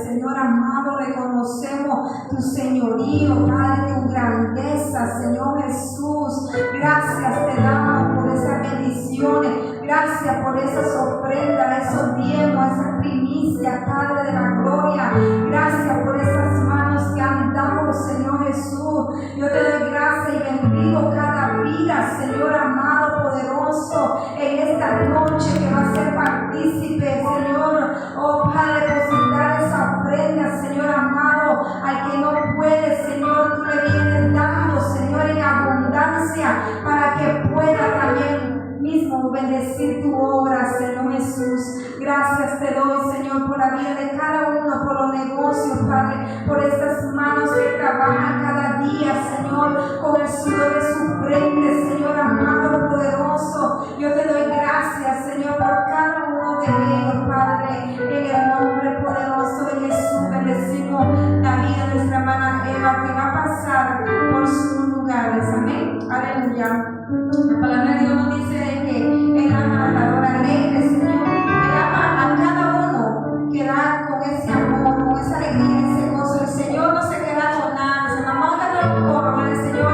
Señor amado, reconocemos tu señorío, Padre, tu grandeza, Señor Jesús. Gracias te damos por esas bendiciones, gracias por esas ofrendas, esos diezmos, esas primicias, Padre de la gloria. Gracias por esas manos que han dado, Señor Jesús. Yo te doy gracias y bendigo cada vida, Señor amado, poderoso, en esta noche que va a ser partícipe, Señor. Oh Padre, depositar esa ofrenda, Señor amado, al que no puede, Señor, tú le vienes dando, Señor, en abundancia, para que pueda también mismo bendecir tu obra, Señor Jesús. Gracias te doy, Señor, por la vida de cada uno, por los negocios, Padre, por estas manos que trabajan cada día, Señor, con el sudor de su frente, Señor amado, poderoso. Yo te doy gracias, Señor, por cada uno de ellos, Padre, en el nombre poderoso de Jesús. Bendecimos la vida de nuestra hermana Eva, que va a pasar por sus lugares, amén, aleluya. La palabra de Dios nos dice que Él ama a la hora alegre, Señor. Él ama a cada uno que da con ese amor, con esa alegría, ese gozo. El Señor no se queda con nada. Se vamos a cantar un coro, ¿vale, Señor?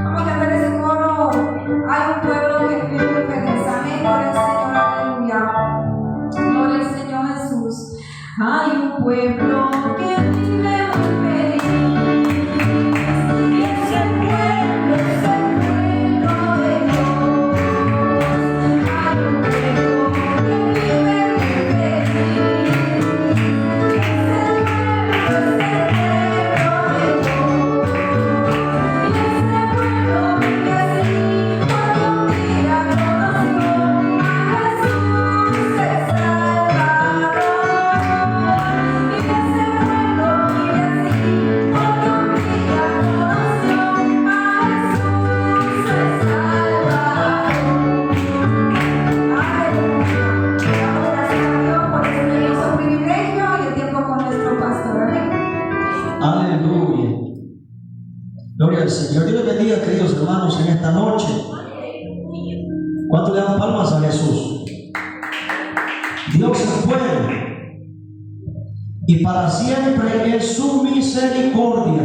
Vamos a cantar ese coro. Hay un pueblo que vive feliz, amén. Gloria al Señor, aleluya. Gloria al Señor Jesús. Hay un pueblo que vive muy feliz. Señor, Dios les bendiga, queridos hermanos, en esta noche. ¿Cuánto le dan palmas a Jesús? Dios es bueno y para siempre es su misericordia.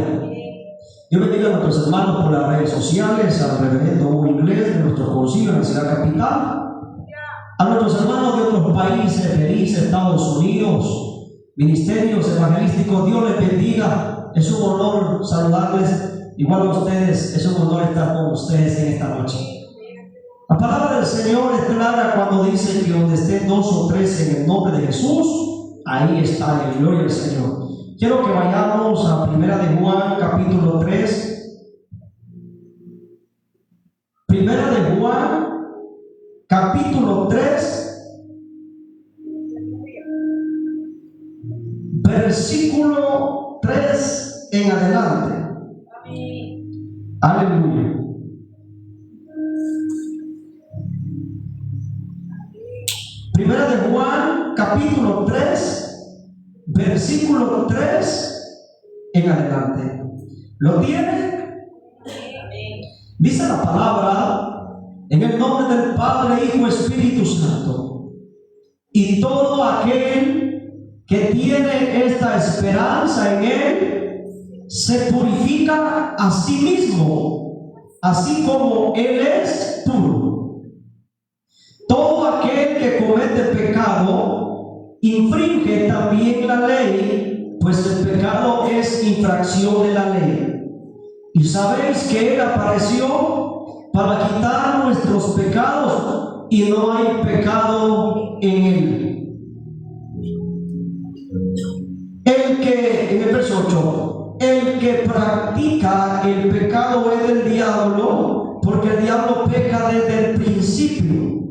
Dios bendiga a nuestros hermanos por las redes sociales, al reverendo Hugo Inglés de nuestro concilio en la ciudad capital, a nuestros hermanos de otros países, Belice, Estados Unidos, ministerios evangelísticos. Dios les bendiga. Es un honor saludarles. Igual a ustedes, es un honor estar con ustedes en esta noche. La palabra del Señor es clara cuando dice que donde estén 2 o 3 en el nombre de Jesús, ahí está el gloria al Señor. Quiero que vayamos a 1 de Juan, capítulo 3. 1 de Juan, capítulo 3, versículo 3 en adelante. Aleluya. Primera de Juan, capítulo 3, versículo 3 en adelante. ¿Lo tiene? Dice la palabra: en el nombre del Padre, Hijo, Espíritu Santo. Y todo aquel que tiene esta esperanza en Él se purifica a sí mismo, así como Él es puro. Todo aquel que comete pecado infringe también la ley, pues el pecado es infracción de la ley. Y sabéis que Él apareció para quitar nuestros pecados, y no hay pecado en Él. En el verso 8, el que practica el pecado es del diablo, porque el diablo peca desde el principio.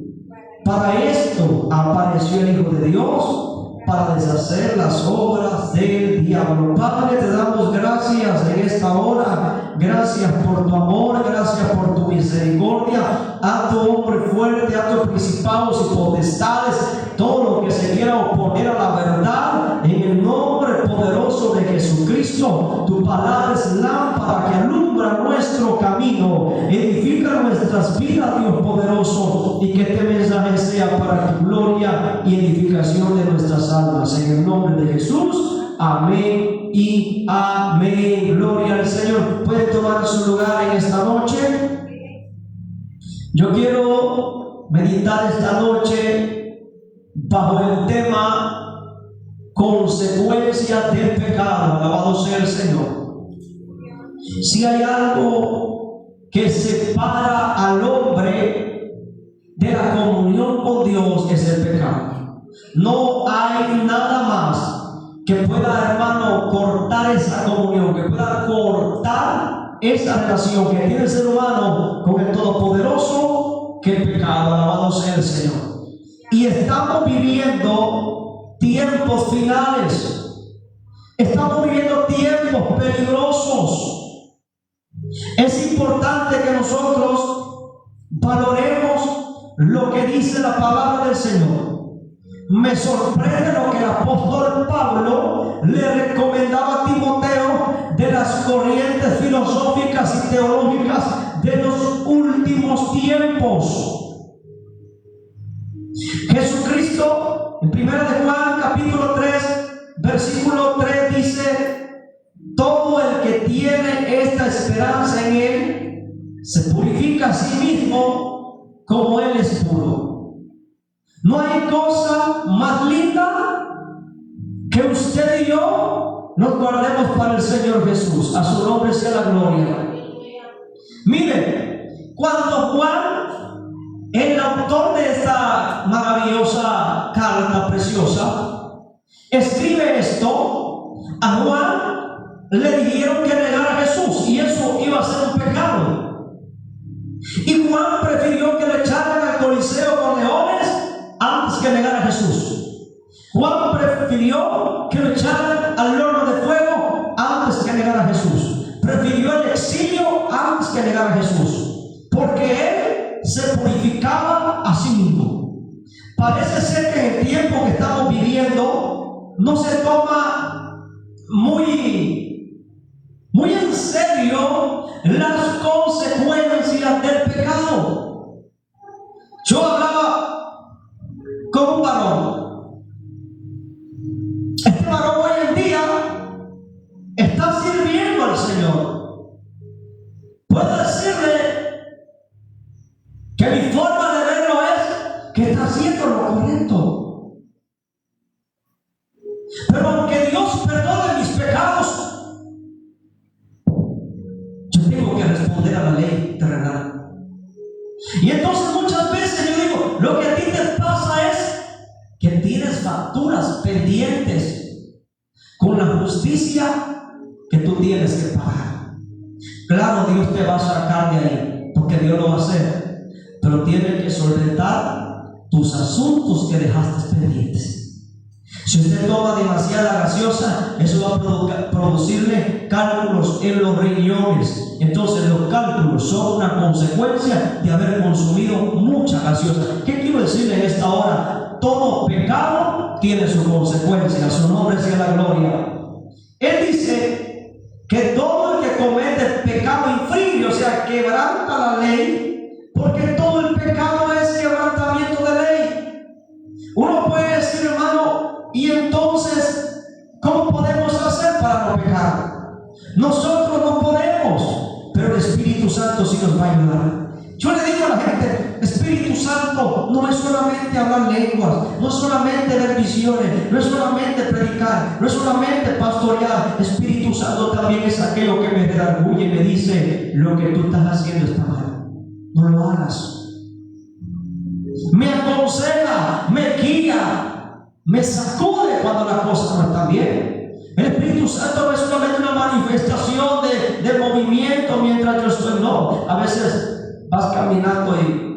Para esto apareció el Hijo de Dios, para deshacer las obras del diablo. Padre, te damos gracias en esta hora. Gracias por tu amor, gracias por tu misericordia. A tu hombre fuerte, a tus principados y potestades, todo lo que se quiera oponer a la verdad, en el nombre poderoso de Jesucristo. Tu palabra es lámpara que alumbra nuestro camino, edifica nuestras vidas, Dios poderoso, y que este mensaje sea para tu gloria y edificación de nuestras almas. En el nombre de Jesús, Amén y amén. Gloria al Señor. Puede tomar su lugar en esta noche. Yo quiero meditar esta noche bajo el tema consecuencias del pecado. Alabado sea el Señor. Si hay algo que separa al hombre de la comunión con Dios, es el pecado. No hay nada más que pueda, hermano, cortar esa comunión, que pueda cortar esa relación que tiene el ser humano con el Todopoderoso, que el pecado. Alabado sea el Señor. Y estamos viviendo tiempos finales. Estamos viviendo tiempos peligrosos. Es importante que nosotros valoremos lo que dice la palabra del Señor. Me sorprende lo que el apóstol Pablo le recomendaba a Timoteo de las corrientes filosóficas y teológicas de los últimos tiempos. Jesucristo, en 1 de Juan capítulo 3 versículo 3 dice: todo el que tiene esta esperanza en Él se purifica a sí mismo como Él es puro. No hay cosa más linda que usted y yo nos guardemos para el Señor Jesús. A su nombre sea la gloria. Mire, cuando Juan, el autor de esta maravillosa carta preciosa, escribe esto, a Juan le dijeron que negara a Jesús y eso iba a ser un pecado. Y Juan prefirió que le echaran al coliseo con leones antes que negar a Jesús. Juan prefirió que lo echaran al horno de fuego antes que negar a Jesús. Prefirió el exilio antes que negar a Jesús, porque él se purificaba a sí mismo. Parece ser que en el tiempo que estamos viviendo no se toma muy en serio las consecuencias del pecado. Yo hablaba con un varón. Este varón hoy en día está sirviendo al Señor. Puedo decirle que mi forma de verlo es que está haciendo lo correcto. Pero aunque Dios perdone mis pecados, yo tengo que responder a la ley terrenal. Y entonces muchas veces yo digo, lo que a ti te pasa es que tienes facturas pendientes con la justicia que tú tienes que pagar. Claro, Dios te va a sacar de ahí, porque Dios lo va a hacer, pero tienes que solventar tus asuntos que dejaste pendientes. Si usted toma demasiada gaseosa, eso va a producirle cálculos en los riñones. Entonces los cálculos son una consecuencia de haber consumido mucha gaseosa. ¿Qué quiero decirle en esta hora? Todo pecado tiene su consecuencia. A su nombre sea la gloria. Él dice que todo el que comete pecado infringe, o sea, quebranta la ley, porque todo el pecado es quebrantamiento de ley. Uno puede decir, hermano, y entonces, ¿cómo podemos hacer para no pecar? Nosotros no podemos, pero el Espíritu Santo sí nos va a ayudar. Yo le digo a la gente, Espíritu Santo no es solamente hablar lenguas, no es solamente ver visiones, no es solamente predicar, no es solamente pastorear. Espíritu Santo también es aquello que me redarguye y me dice: lo que tú estás haciendo está mal, no lo hagas. Me aconseja, me guía, me sacude cuando las cosas no están bien. El Espíritu Santo no es solamente una manifestación de movimiento mientras yo estoy, no. A veces vas caminando y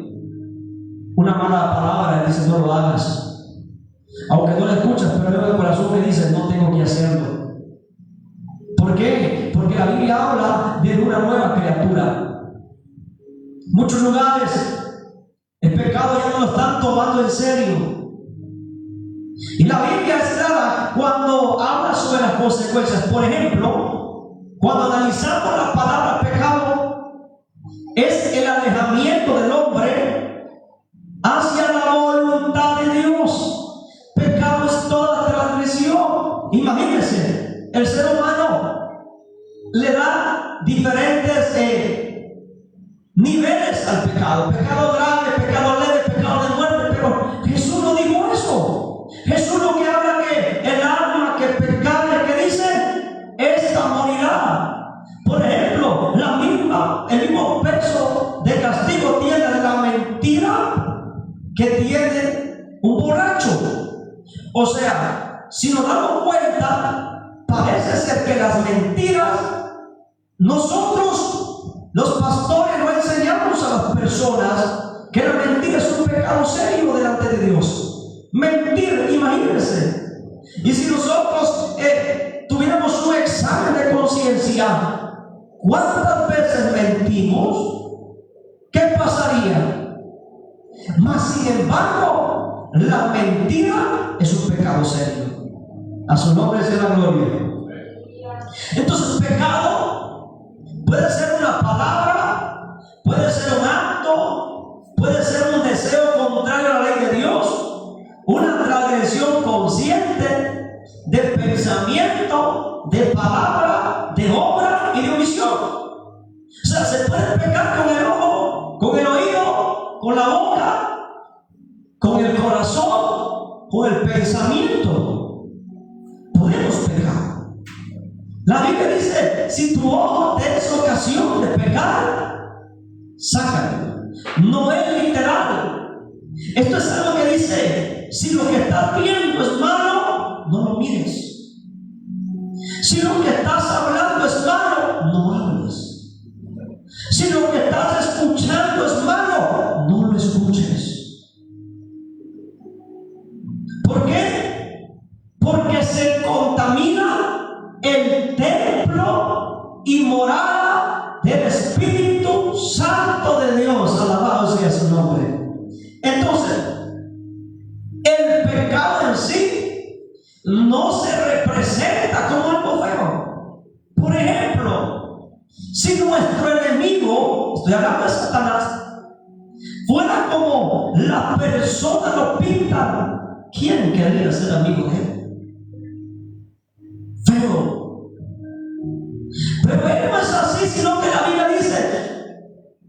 una mala palabra dice: no lo hagas. Aunque no la escuchas, pero luego el corazón me dice: no tengo que hacerlo. ¿Por qué? Porque la Biblia habla de una nueva criatura. Muchos lugares el pecado ya no lo están tomando en serio. Y la Biblia es clara cuando habla sobre las consecuencias. Por ejemplo, cuando analizamos la palabra pecado, es el alejamiento del hombre hacia la voluntad de Dios. Pecado es toda transgresión. Imagínense, el ser humano le da diferentes niveles al pecado. Pecado grave, pecado leve, pecado de muerte. Pero Jesús no dijo eso. Jesús lo que habla que el alma que pecare, que dice, esta morirá. Por ejemplo, el mismo peso de castigo tiene la mentira que tiene un borracho. O sea, si nos damos cuenta, parece ser que las mentiras, nosotros los pastores no enseñamos a las personas que la mentira es un pecado serio delante de Dios. Mentir, imagínense. Y si nosotros tuviéramos un examen de conciencia, ¿cuántas veces mentimos? ¿Qué pasaría? Mas sin embargo, la mentira es un pecado serio. A su nombre sea la gloria. Entonces, pecado puede ser una palabra, puede ser un acto, puede ser un deseo contrario a la ley de Dios, una transgresión consciente de pensamiento, de palabra, de obra y de omisión. O sea, se puede pecar con el ojo, con el oído, con la boca, con el corazón, con el pensamiento. Podemos pecar. La Biblia dice, si tu ojo te es ocasión de pecar, sácalo. No es literal. Esto es algo que dice, si lo que estás viendo es malo, no lo mires. Si lo que estás hablando es malo, no hables. Si lo que estás escuchando es malo, no lo escuches. ¿Por qué? Porque se contamina el templo y morada del Espíritu Santo de Dios. Alabado sea su nombre. Entonces, el pecado en sí no se representa como algo feo. Por ejemplo, si nuestro enemigo, estoy hablando de Satanás, fuera como la persona lo pinta, ¿quién querría ser amigo de él? Feo. Pero él no es así, sino que la Biblia dice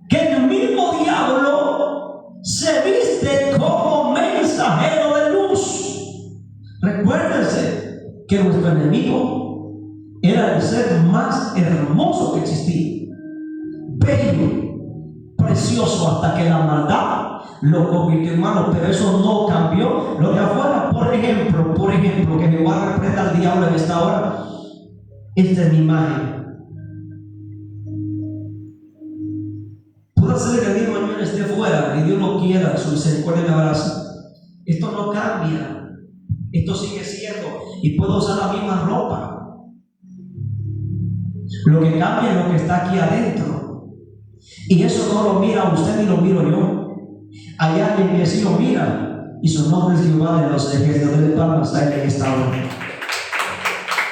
que el mismo diablo se viste como mensajero de luz. Recuérdense que nuestro enemigo era el ser más hermoso que existía, bello, precioso, hasta que la maldad lo convirtió en malo. Pero eso no cambió lo de afuera. Por ejemplo, que Jehová reprenda al diablo en esta hora. Esta es mi imagen. Puede ser que el día de mañana esté fuera y Dios no quiera, su misericordia me abraza. Esto no cambia, esto sigue siendo, y puedo usar la misma ropa. Lo que cambia es lo que está aquí adentro, y eso no lo mira usted ni lo miro yo. Hay alguien que sí lo mira, y su nombre es Jehová de los ejércitos. De palmas a él en esta hora.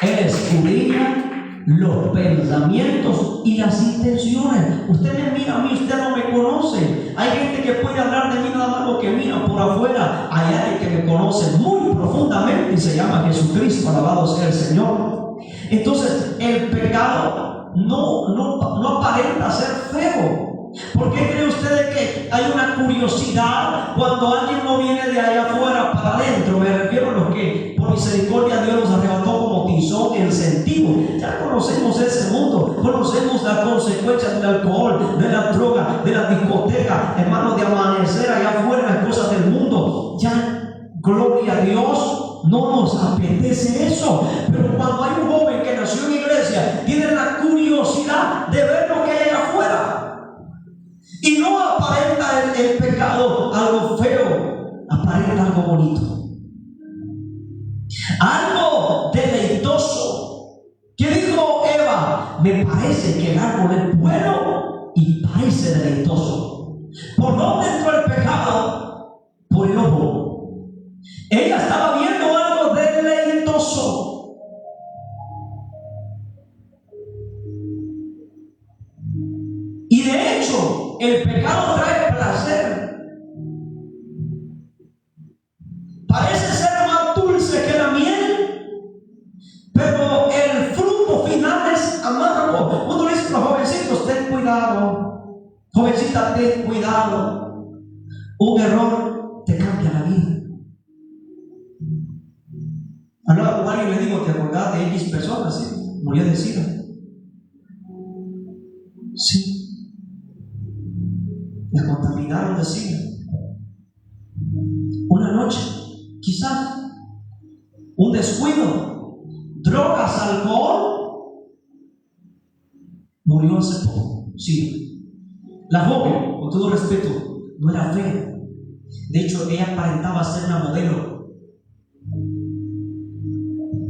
Él escudriña los pensamientos y las intenciones. Usted me mira a mí, usted no me conoce. Hay gente que puede hablar de mí nada más lo que mira por afuera. Hay alguien que me conoce muy profundamente y se llama Jesucristo. Alabado sea el Señor. Entonces, el pecado no aparenta ser feo. ¿Por qué cree usted que hay una curiosidad cuando alguien no viene de allá afuera para adentro? Me refiero a los que por misericordia Dios nos arrebató como tizón en sentido. Ya conocemos ese mundo, conocemos las consecuencias del alcohol, de la droga, de la discoteca, hermano, de amanecer allá afuera las cosas del mundo. Ya, gloria a Dios, no nos apetece eso. Pero cuando hay un joven que nació en iglesia, tiene la curiosidad de ver lo que hay allá afuera. Y no aparenta el pecado algo feo, aparenta algo bonito, algo deleitoso. ¿Qué dijo Eva? Me parece que el árbol es bueno y parece deleitoso. ¿Por dónde entró el pecado? Por el ojo. Ella estaba viendo algo deleitoso. Y de hecho, el pecado trae placer. Parece ser más dulce que la miel, pero el cuidado. Jovencita, ten cuidado. Un error te cambia la vida. Hablaba con alguien y le digo, ¿te acordás de X personas? Sí, murió de SIDA. Sí. La contaminaron de SIDA. Una noche, quizás, un descuido, drogas, alcohol, murió hace poco. Sí. La joven, con todo respeto, no era fea. De hecho, ella aparentaba ser una modelo,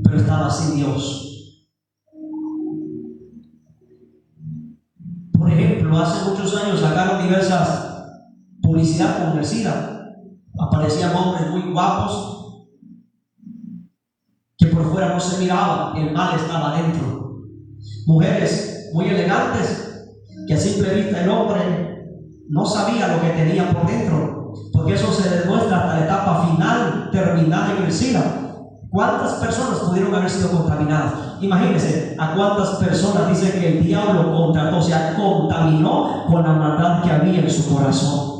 pero estaba sin Dios. Por ejemplo, hace muchos años sacaron diversas publicidad con el SIDA. Aparecían hombres muy guapos que por fuera no se miraban, el mal estaba dentro. Mujeres muy elegantes que a simple vista el hombre no sabía lo que tenía por dentro, porque eso se demuestra hasta la etapa final, terminal en el SIDA. ¿Cuántas personas pudieron haber sido contaminadas? Imagínense a cuántas personas dicen que el diablo contaminó con la maldad que había en su corazón.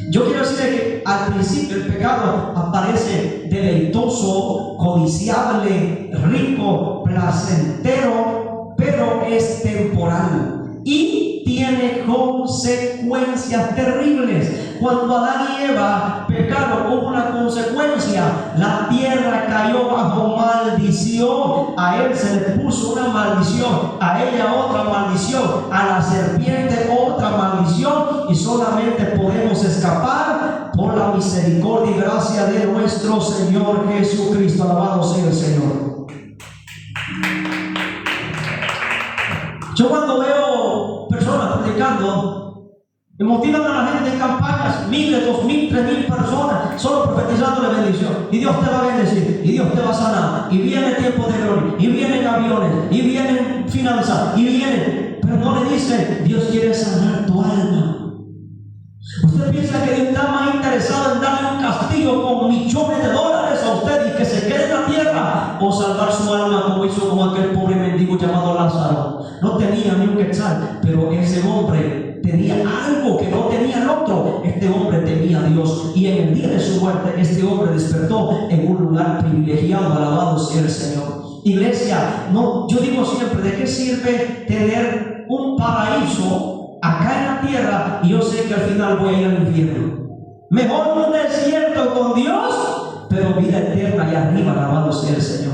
Yo quiero decirle que al principio el pecado aparece deleitoso, codiciable, rico, placentero, pero es temporal y tiene consecuencias terribles. Cuando Adán y Eva pecaron, hubo una consecuencia. La tierra cayó bajo maldición. A él se le puso una maldición, a ella otra maldición, a la serpiente otra maldición, y solamente podemos escapar por la misericordia y gracia de nuestro Señor Jesucristo. Alabado sea el Señor. Yo cuando veo personas predicando, me motivan a la gente en campañas, 1,000, 2,000, 3,000 personas, solo profetizando la bendición. Y Dios te va a bendecir, y Dios te va a sanar, y viene tiempo de gloria, y vienen aviones, y vienen finanzas, y vienen. Pero no le dicen, Dios quiere sanar tu alma. Usted piensa que Dios está más interesado en darle un castigo con millones de dólares a usted y que se quede en la tierra, o salvar su alma como hizo con aquel pobre mendigo llamado Lázaro. No tenía ni un quetzal, pero ese hombre tenía algo que no tenía el otro. Este hombre tenía a Dios, y en el día de su muerte este hombre despertó en un lugar privilegiado. Alabado sea el Señor. Iglesia, no, yo digo siempre, ¿de qué sirve tener un paraíso acá en la tierra y yo sé que al final voy a ir al infierno? Mejor un desierto con Dios, pero vida eterna allá arriba. Alabado sea el Señor.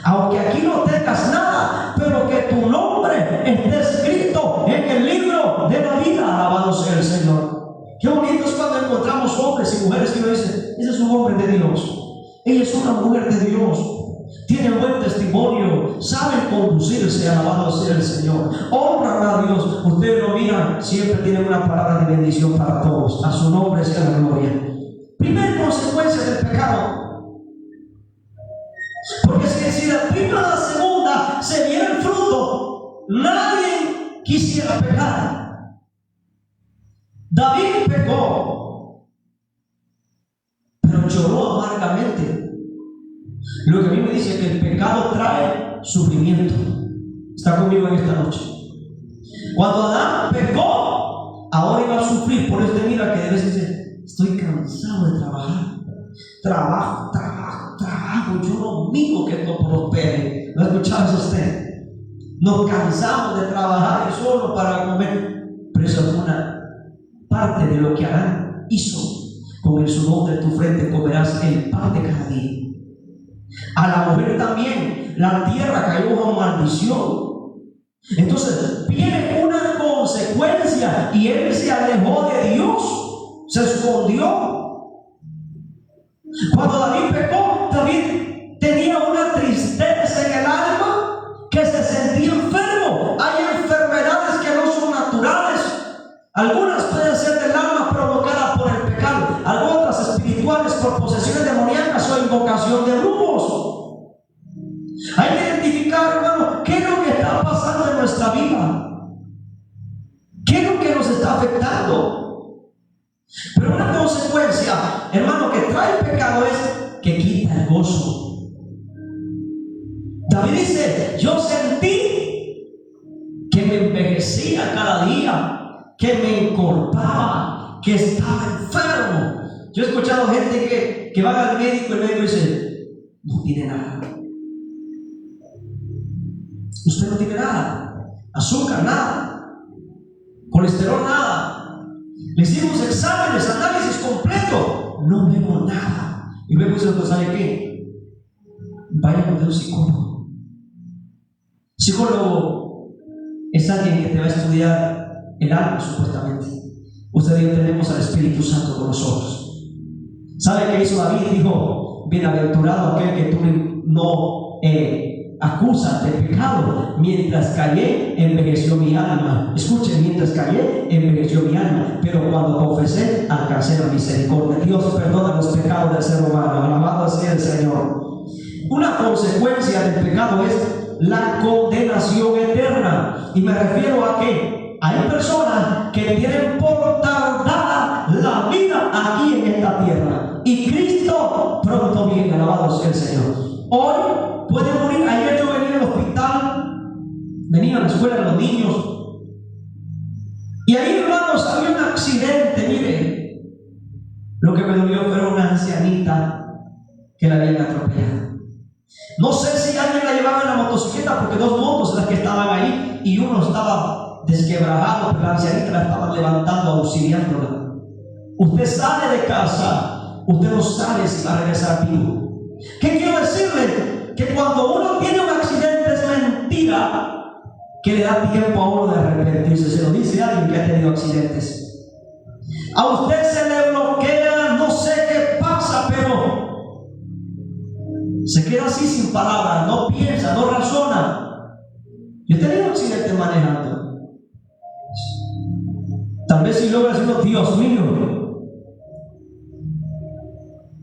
Aunque aquí no tengas nada, pero que tu nombre esté escrito en el libro de la vida. Alabado sea el Señor. Qué bonito es cuando encontramos hombres y mujeres que nos dicen, ese es un hombre de Dios, ella es una mujer de Dios, tienen buen testimonio, saben conducirse. Alabado sea el Señor, honran a Dios. Ustedes lo miran, siempre tienen una palabra de bendición para todos. A su nombre sea la gloria. Primera consecuencia del pecado. Porque si la primera o la segunda se viera el fruto, nadie quisiera pecar. David pecó, pero lloró amargamente. Lo que a mí me dice que el pecado trae sufrimiento. Está conmigo en esta noche. Cuando Adán pecó, ahora iba a sufrir. Por eso mira que debe decir, estoy cansado de trabajar. Trabajo. Yo no miro que esto prospere. ¿Lo escuchaba usted? Nos cansamos de trabajar solo para comer. Pero eso es una parte de lo que Adán hizo. Con el sudor de tu frente comerás el pan de cada día. A la mujer también, la tierra cayó bajo maldición. Entonces viene una consecuencia, y él se alejó de Dios, se escondió. Cuando David pecó, David tenía una tristeza en el alma, que se sentía enfermo. Hay enfermedades que no son naturales. Algunas pueden ser del alma provocadas por el pecado, algunas otras espirituales por posesiones demoníacas o invocación de brujos. Hay que identificar, hermano, qué es lo que está pasando en nuestra vida, qué es lo que nos está afectando. Pero una consecuencia, hermano, que trae el pecado es que quita el gozo. David dice, yo sentí que me envejecía decía cada día que me encorvaba, que estaba enfermo. Yo he escuchado gente que va al médico y el médico dice: no tiene nada. Usted no tiene nada. Azúcar, nada. Colesterol, nada. Le hicimos exámenes, análisis completo. No vemos nada. Y luego dice: ¿sabe qué? Vaya con un psicólogo. Psicólogo es alguien que te va a estudiar el alma, supuestamente. Usted y yo tenemos al Espíritu Santo con nosotros. ¿Sabe qué hizo David? Dijo: bienaventurado aquel que tú no acusas de pecado. Mientras callé, envejeció mi alma. Escuchen: mientras callé, envejeció mi alma. Pero cuando confesé, alcancé la misericordia. Dios perdona los pecados del ser humano. Alabado sea el Señor. Una consecuencia del pecado es la condenación eterna. Y me refiero a que hay personas que tienen por tardada la vida aquí en esta tierra. Y Cristo pronto viene. Alabado sea el Señor. Hoy puede morir. Ayer yo venía al hospital, venía a la escuela de los niños, y ahí, hermanos, había un accidente. Mire, lo que me dolió fue una ancianita que la habían atropellado. No sé si alguien la llevaba en la motocicleta, porque dos motos las que estaban ahí, y uno estaba desquebrajado, pero la ancianita la estaba levantando, auxiliándola. Usted sale de casa, usted no sabe si va a regresar vivo. ¿Qué quiero decirle? Que cuando uno tiene un accidente es mentira que le da tiempo a uno de arrepentirse. Se lo dice alguien que ha tenido accidentes. A usted se le bloquea, no sé qué pasa, pero se queda así sin palabras, no piensa, no razona. Yo he tenido accidentes manejando. Tal vez si logra decirlo: Dios mío,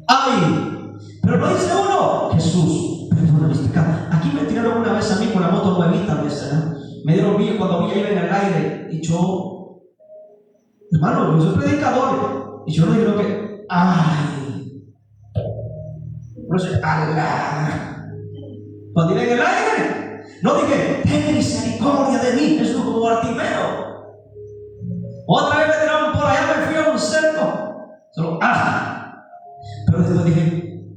¡ay! Pero no dice uno: Jesús, perdona mis pecados. Aquí me tiraron una vez a mí con la moto nuevita, me dieron bien cuando vi iba en el aire. Y yo, hermano, yo soy predicador, y yo no digo que, ¡ay! No sé, ¡alá! Cuando iba en el aire, no dije: ten misericordia de mí, Jesús, como Bartimeo. Otra vez me tiraron por allá, me fui a un cerco. Solo, ¡ah! Pero después dije: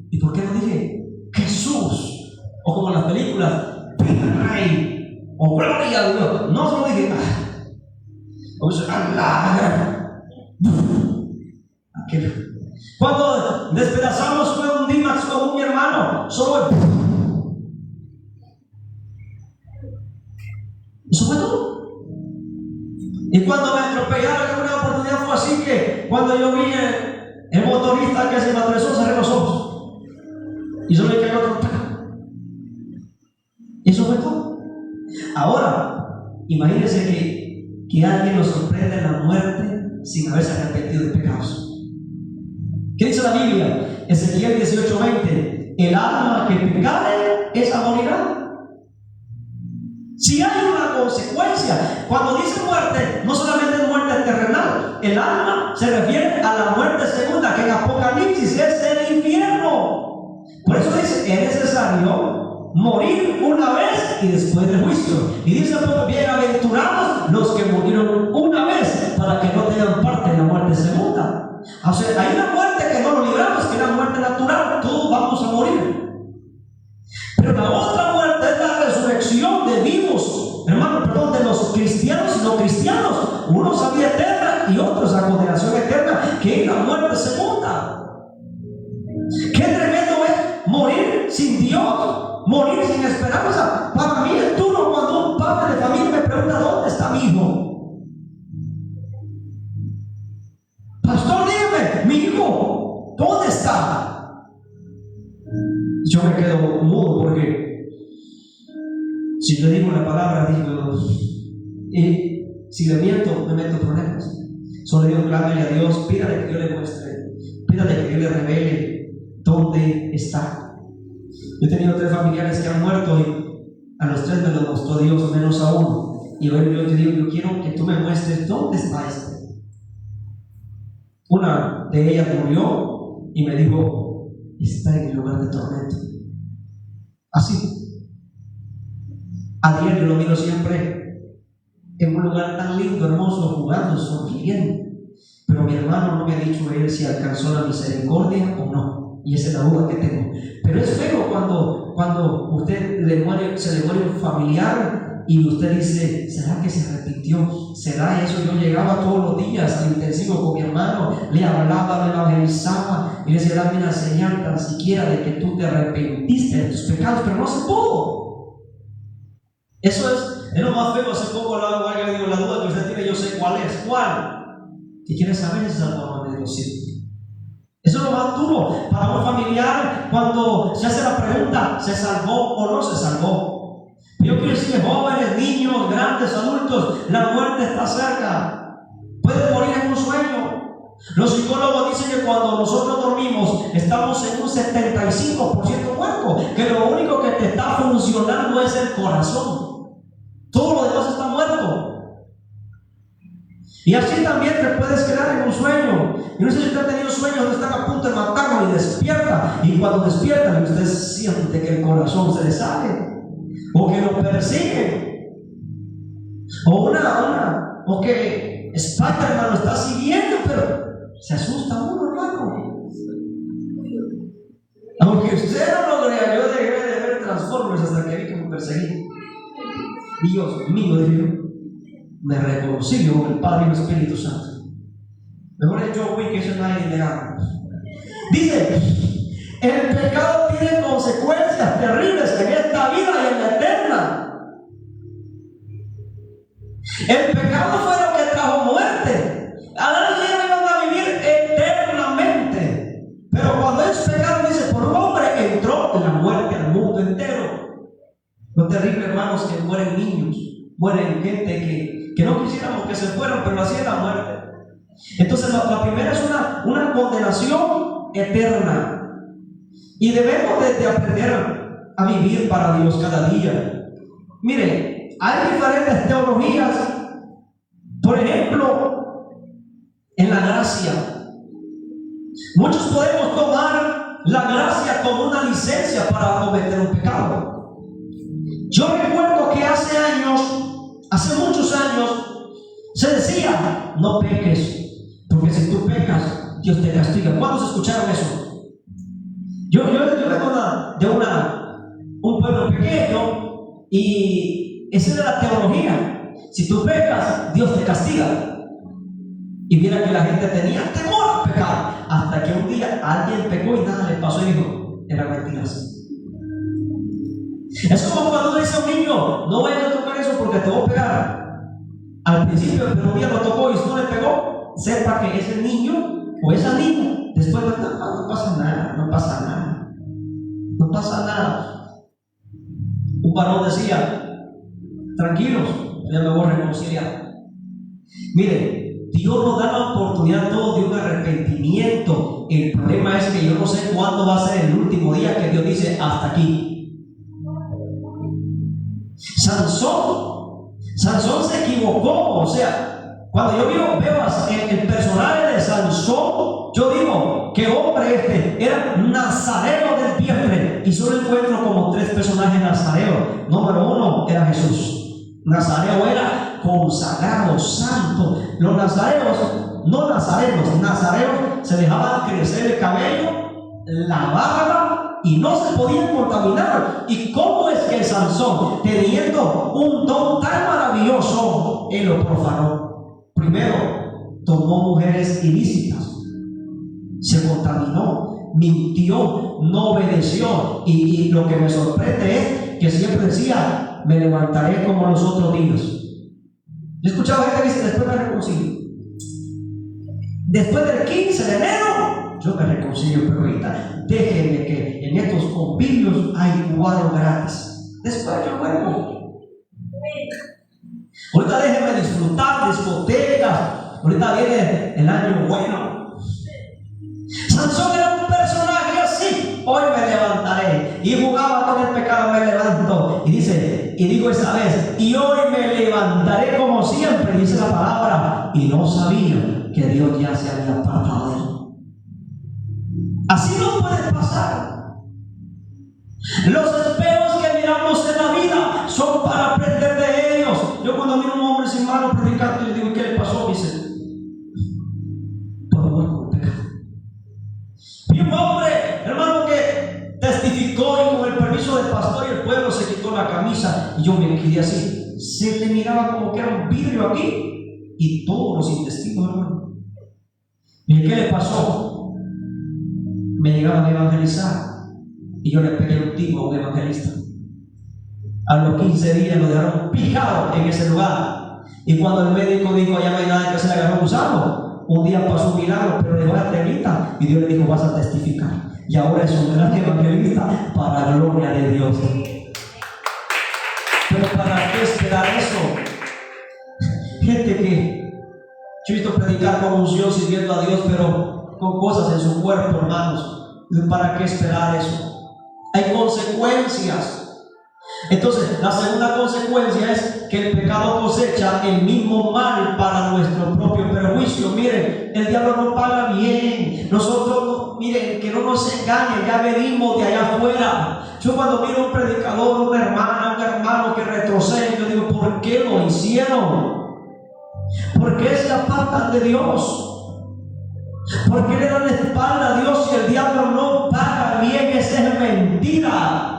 ¿y por qué no dije Jesús? O como en las películas, Rey, o gloria a Dios. No, solo dije, o sea, Allah. Cuando despedazamos fue un Dimax con mi hermano, solo eso fue todo. Y cuando me atropellaron en una oportunidad fue así, que cuando yo vi el motorista que se me atravesó, cerré los ojos y solo le cayó otro. Eso fue todo. Ahora, imagínense que alguien nos sorprende en la muerte sin haberse arrepentido de pecados. ¿Qué dice la Biblia? Ezequiel 18:20: el alma que pecare, esa morirá. Si hay una consecuencia, cuando dice muerte, no solamente es muerte terrenal, el alma se refiere a la muerte segunda, que en Apocalipsis es el infierno. Por eso dice: es necesario morir una vez y después del juicio. Y dice: bienaventurados los que murieron una vez, para que no tengan parte en la muerte segunda. O sea, hay una muerte que no lo libramos, que es la muerte natural, todos vamos a morir. Pero la otra muerte es la resurrección de vivos, hermano, perdón, de los cristianos y no cristianos. Unos a vida eterna y otros a condenación eterna, que es la muerte segunda. Qué tremendo es morir sin Dios, morir sin esperanza. Para mí es duro cuando un padre de familia me pregunta: ¿dónde está mi hijo? Pastor, dígame, mi hijo, ¿dónde está? Yo me quedo mudo, porque si le digo la palabra, digo, y si le miento, me meto en problemas. Solo digo: clámele a Dios, pídale que yo le muestre, pídale que yo le revele dónde está. Yo he tenido 3 familiares que han muerto y a los 3 me lo mostró Dios, menos a uno. Y hoy yo te digo: yo quiero que tú me muestres dónde está este. Una de ellas murió y me dijo: está en el lugar de tormento. Así. A diario lo miro siempre en un lugar tan lindo, hermoso, jugando, sonriendo. Pero mi hermano no me ha dicho él si alcanzó la misericordia o no. Y esa es la duda que tengo. Pero es feo cuando usted se le muere un familiar y usted dice, ¿será que se arrepintió? ¿Será eso? Yo llegaba todos los días al intensivo con mi hermano, le hablaba, le evangelizaba y le decía, dame una señal tan siquiera de que tú te arrepentiste de tus pecados, pero no se pudo. Eso es lo más feo. Hace poco le digo, la duda que usted tiene, yo sé cuál es. ¿Cuál? ¿Qué quiere saber si salvó de Dios? Sí. Eso es lo más duro para un familiar cuando se hace la pregunta, ¿se salvó o no se salvó? Yo quiero decirle, jóvenes, niños, grandes, adultos, la muerte está cerca. Puede morir en un sueño. Los psicólogos dicen que cuando nosotros dormimos estamos en un 75% muerto, que lo único que te está funcionando es el corazón. Todo lo demás está muerto. Y así también te puedes quedar en un sueño. Yo no sé si usted ha tenido sueños donde están a punto de matarlo y despierta. Y cuando despierta, usted siente que el corazón se le sale, o que lo persigue, o que Spider-Man lo está siguiendo, pero se asusta uno, hermano. Aunque usted no lo crea, yo dejé de ver Transformers hasta que vi que me perseguía. Dios mío, dije yo, me reconocí yo, el Padre y el Espíritu Santo. Mejor es John Wick, que eso nadie le ama. Dice, el pecado tiene consecuencias terribles en esta vida y en la eterna. El pecado fue lo que trajo muerte. Adán y Eva iban a vivir eternamente. Pero cuando es pecado, dice, por un hombre entró la muerte al mundo entero. Lo terrible, hermanos, que mueren niños, mueren gente que no quisiéramos que se fueran, pero así es la muerte. Entonces la primera es una condenación eterna. Y debemos de aprender a vivir para Dios cada día. Mire, hay diferentes teologías. Por ejemplo, en la gracia. Muchos podemos tomar la gracia como una licencia para cometer un pecado. Yo recuerdo que hace muchos años, se decía, no peques, porque si tú pecas, Dios te castiga. ¿Cuántos escucharon eso? Yo vengo de un pueblo pequeño y esa era la teología. Si tú pecas, Dios te castiga. Y mira que la gente tenía temor a pecar, hasta que un día alguien pecó y nada le pasó y dijo, era mentiras. Es como cuando uno dice a un niño, no vayas a tocar eso porque te voy a pegar. Al principio, pero un día lo tocó y si no le pegó, sepa que ese niño o esa niña después no pasa nada, no pasa nada, no pasa nada. Un varón decía, tranquilos, ya me voy a reconciliar. Mire, Dios nos da la oportunidad a todos de un arrepentimiento. El problema es que yo no sé cuándo va a ser el último día que Dios dice hasta aquí. Sansón se equivocó. O sea, cuando yo veo el personaje de Sansón, yo digo, ¿qué hombre este? Era nazareo del vientre. Y solo encuentro como 3 personajes nazareos. Número 1 era Jesús. Nazareo era consagrado, santo. Los nazareos se dejaban crecer el cabello, la barba, y no se podían contaminar. ¿Y cómo es que Sansón, teniendo un don tan maravilloso, él lo profanó? Primero, tomó mujeres ilícitas, se contaminó, mintió, no obedeció. Y lo que me sorprende es que siempre decía, me levantaré como los otros días. He escuchado gente que dice, después me reconcilio. Después del 15 de enero, yo me reconcilio, pero ahorita déjenme que en estos convivios hay cuadro gratis. Después yo vuelvo. Ahorita déjenme disfrutar discotecas. Ahorita viene el año bueno. Sansón era un personaje así. Hoy me levantaré. Y jugaba con el pecado, me levanto. Y dice, y digo esta vez, y hoy me levantaré como siempre, dice la palabra. Y no sabía que Dios ya se había apartado de él. Así no puede pasar. Los espejos que miramos en la vida son para aprender de ellos. Yo cuando miro a un hombre sin hermano predicando y le digo, ¿qué le pasó? Me dice, por amor con el pecado. Y un hombre, hermano, que testificó y con el permiso del pastor y el pueblo se quitó la camisa y yo me quedé así. Se le miraba como que era un vidrio aquí y todos los intestinos, hermano. ¿Y qué le pasó? Me llegaban a evangelizar y yo le pegué un tiro a un evangelista. A los 15 días lo dejaron picado en ese lugar. Y cuando el médico dijo, allá no hay nada que se le agarró un gusano, un día pasó un milagro, pero dejó la telita y Dios le dijo, vas a testificar. Y ahora es un gran evangelista para la gloria de Dios. Pero ¿para qué esperar eso? Gente que yo he visto predicar con unción sirviendo a Dios, pero con cosas en su cuerpo, hermanos. ¿Para qué esperar eso? Hay consecuencias. Entonces, la segunda consecuencia es que el pecado cosecha el mismo mal para nuestro propio perjuicio. Miren, el diablo no paga bien. Nosotros, miren, que no nos engañen, ya venimos de allá afuera. Yo cuando miro a un predicador, una hermana, un hermano que retrocede, yo digo, ¿por qué lo hicieron? ¿Por qué se apartan de Dios? ¿Por qué le dan la espalda a Dios si el diablo no paga bien? Esa es mentira.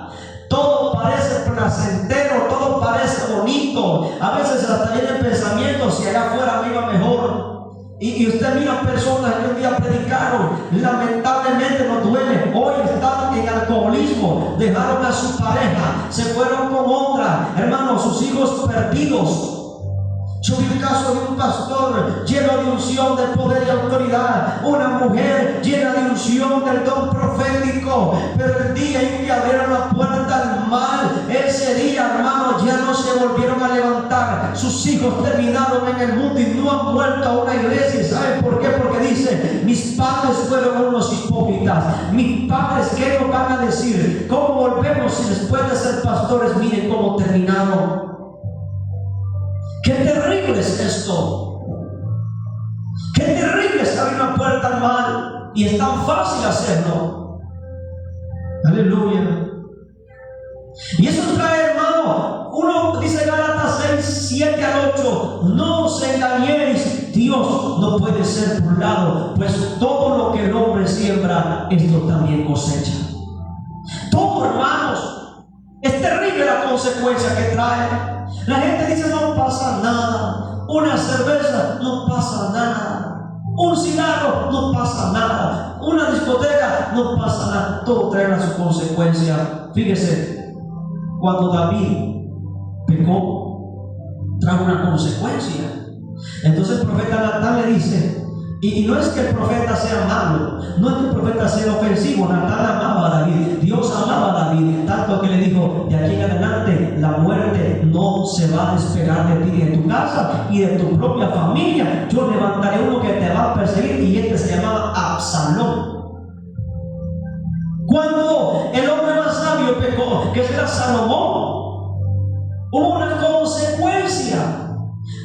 Todo parece placentero, todo parece bonito. A veces hasta vienen pensamientos, si allá afuera me iba mejor. Y usted mira personas que un día predicaron, lamentablemente nos duele, hoy están en alcoholismo, dejaron a su pareja, se fueron con otra, hermanos, sus hijos perdidos. Yo vi el caso de un pastor lleno de unción, de poder y autoridad, una mujer llena de unción del don profético, pero el día en que abrieron la puerta al mal, ese día, hermanos, ya no se volvieron a levantar. Sus hijos terminaron en el mundo y no han vuelto a una iglesia. ¿Y saben por qué? Porque dice, mis padres fueron unos hipócritas. Mis padres, ¿qué nos van a decir? ¿Cómo volvemos si después de ser pastores, miren cómo terminaron? ¡Qué terrible es esto! ¡Qué terrible es abrir una puerta al mal! Y es tan fácil hacerlo. ¡Aleluya! Y eso trae, hermano, uno dice Gálatas 6, 7 al 8, no os engañéis, Dios no puede ser burlado, pues todo lo que el hombre siembra, esto también cosecha. Todo, hermanos, es terrible la consecuencia que trae. La gente dice, no pasa nada. Una cerveza, no pasa nada. Un cigarro, no pasa nada. Una discoteca, no pasa nada. Todo trae su consecuencia. Fíjese, cuando David pecó, trajo una consecuencia. Entonces el profeta Natán le dice, y no es que el profeta sea malo, no es que el profeta sea ofensivo. Natán amaba a David, Dios amaba a David, tanto que le dijo, de aquí en adelante la muerte no se va a despegar de ti, de tu casa y de tu propia familia. Yo levantaré uno que te va a perseguir, y este se llamaba Absalón. Cuando el hombre más sabio pecó, que era Salomón, hubo una consecuencia.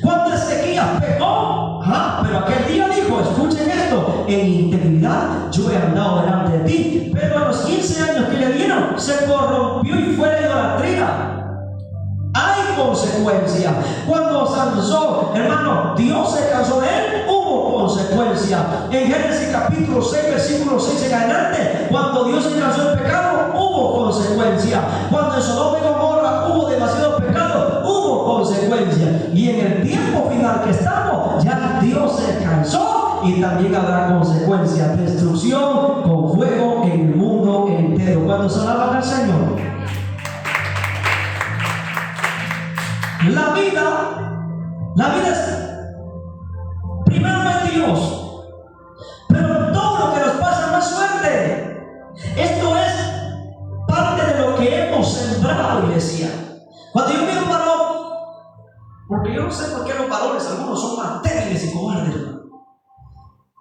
Cuando Ezequías pecó, pero aquel día dijo, escuchen esto, en integridad yo he andado delante de ti, pero a los 15 años que le dieron se corrompió y fue la idolatría. Hay consecuencia. Cuando Sansón, hermano, Dios se cansó de él, hubo consecuencia. En Génesis capítulo 6, versículo 6 en adelante, cuando Dios se cansó del pecado, hubo consecuencia. Cuando en Sodoma y Gomorra hubo demasiado pecado, hubo consecuencia. Y en el tiempo final que estamos, ya Dios se cansó y también habrá consecuencias. Destrucción con fuego en el mundo entero. Cuando se alaban al Señor. La vida es primero de Dios, pero todo lo que nos pasa no es suerte. Esto es parte de lo que hemos sembrado, iglesia. Cuando yo miro un varón, porque yo no sé por qué los varones, algunos son más débiles y cobardes,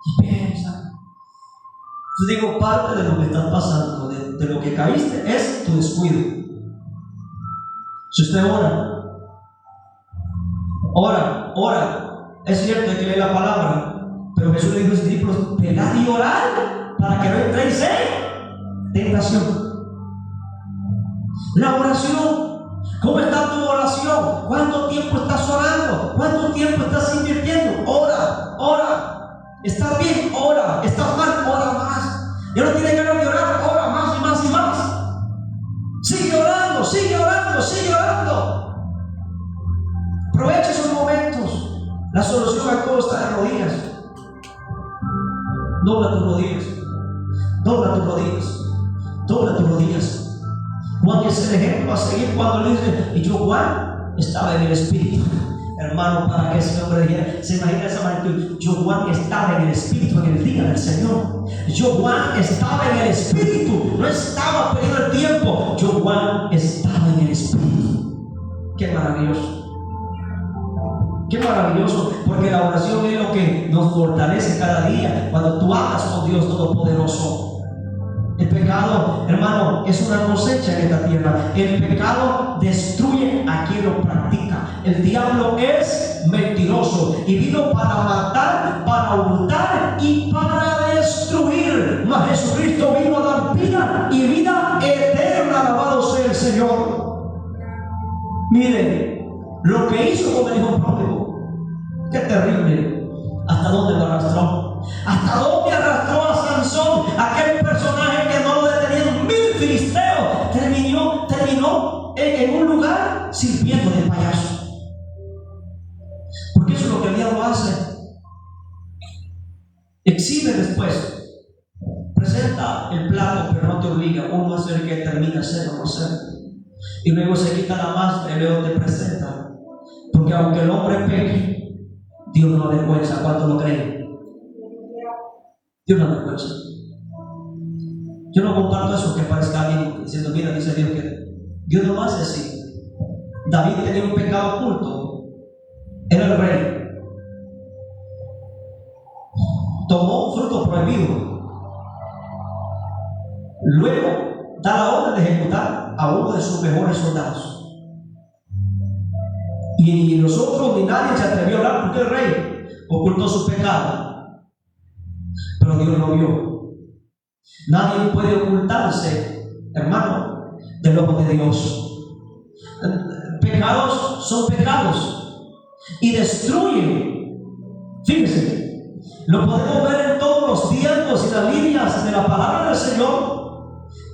y piensan. Yo digo, parte de lo que está pasando, de lo que caíste, es tu descuido. Si usted ora, es cierto, hay que leer la palabra, pero Jesús le dijo a sus discípulos, velad y orad para que no entréis en tentación. La oración, ¿cómo está tu oración? ¿Cuánto tiempo estás orando? ¿Cuánto tiempo Estás bien, ora. Estás mal, ora más. Ya no tienes ganas de orar, ora más y más y más. Sigue orando, sigue orando, sigue orando. Aprovecha esos momentos. La solución a todo está en rodillas. Dobla tus rodillas. Dobla tus rodillas. Dobla tus rodillas. Juan es el ejemplo a seguir cuando le dice, y yo Juan estaba en el Espíritu. Hermano, para que ese hombre dijera, se imagina esa magnitud. Yo Juan estaba en el Espíritu en el día del Señor. Yo Juan estaba en el Espíritu. No estaba perdiendo el tiempo. Yo Juan estaba en el Espíritu. Qué maravilloso. Qué maravilloso, porque la oración es lo que nos fortalece cada día cuando tú hablas con Dios Todopoderoso. El pecado, hermano, es una cosecha en esta tierra. El pecado destruye a quien lo practica. El diablo es mentiroso y vino para matar, para hurtar y para destruir. Mas Jesucristo vino a dar vida y vida eterna. Alabado sea el Señor. Miren lo que hizo con el hijo pródigo. Qué terrible. ¿Hasta dónde lo arrastró? ¿Hasta dónde arrastró a Sansón? Aquel personaje que no lo detenían 1000 filisteos. Terminó en un lugar sirviendo de payaso. Porque eso es lo que el diablo hace. Exhibe después. Presenta el plato, pero no te obliga. Uno a hacer que termina hacer o no hacer. Y luego se quita la máscara y luego te presenta. Porque aunque el hombre peque, Dios no avergüenza. ¿Cuánto lo creen? Dios no avergüenza. Yo no comparto eso que parezca alguien diciendo, mira, dice Dios que Dios no lo hace así. David tenía un pecado oculto. Era el rey. Tomó un fruto prohibido. Luego da la orden de ejecutar a uno de sus mejores soldados. Y nosotros ni nadie se atrevió a hablar porque el rey ocultó su pecado. Pero Dios lo vio. Nadie puede ocultarse, hermano, del ojo de Dios. Pecados son pecados y destruyen. Fíjense, lo podemos ver en todos los tiempos y las líneas de la palabra del Señor.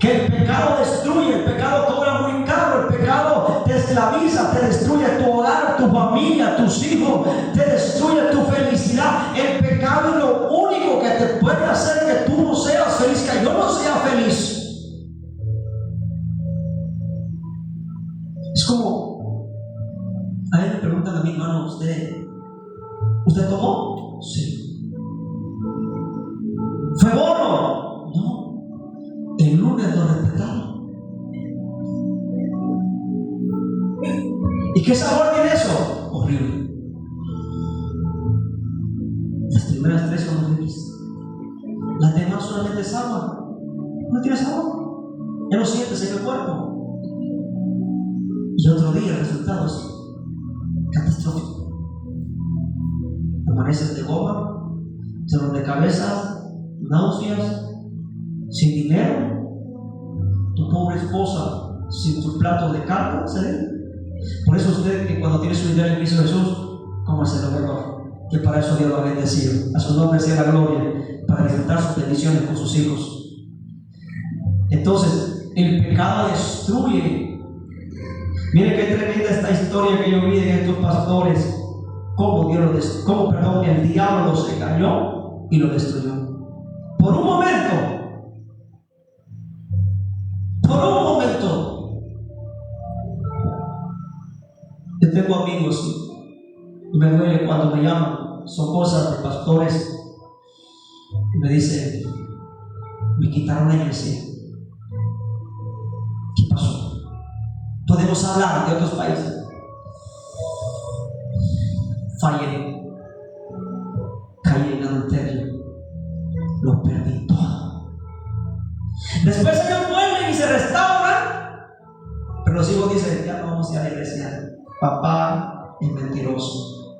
Que el pecado destruye, el pecado cobra muy caro, el pecado te esclaviza, te destruye tu hogar, tu familia, tus hijos, te destruye tu felicidad. El pecado es lo único que te puede hacer que tú no seas feliz, que yo no sea feliz. Es como, a él me preguntan a mi hermano, ¿usted tomó? Sí. ¿Fue bueno? No. El lunes lo respetaron. ¿Y qué sabor tiene eso? Horrible. Las primeras 3 son horribles. Las demás solamente es agua. No tiene sabor. Ya lo sientes en el cuerpo. Y otro día resultados catastróficos. Amaneces de goma, dolor de cabeza, náuseas, sin dinero, tu pobre esposa sin tu plato de carne, ¿sí? Por eso usted que cuando tiene su dinero en Cristo Jesús, cómase lo mejor, que para eso Dios lo ha bendecido. A su nombre sea la gloria, para disfrutar sus bendiciones con sus hijos. Entonces, el pecado destruye. Miren qué tremenda esta historia que yo vi de estos pastores, cómo el diablo los engañó y los destruyó. Por un momento. Yo tengo amigos y me duele cuando me llaman. Son cosas de pastores. Y me dicen, me quitaron la iglesia. ¿Qué pasó? Podemos hablar de otros países. Fallé. Caí en adulterio. Lo perdí todo. Después ellos vuelven y se restauran. Pero los hijos dicen, ya no vamos a ir a la iglesia. Papá es mentiroso.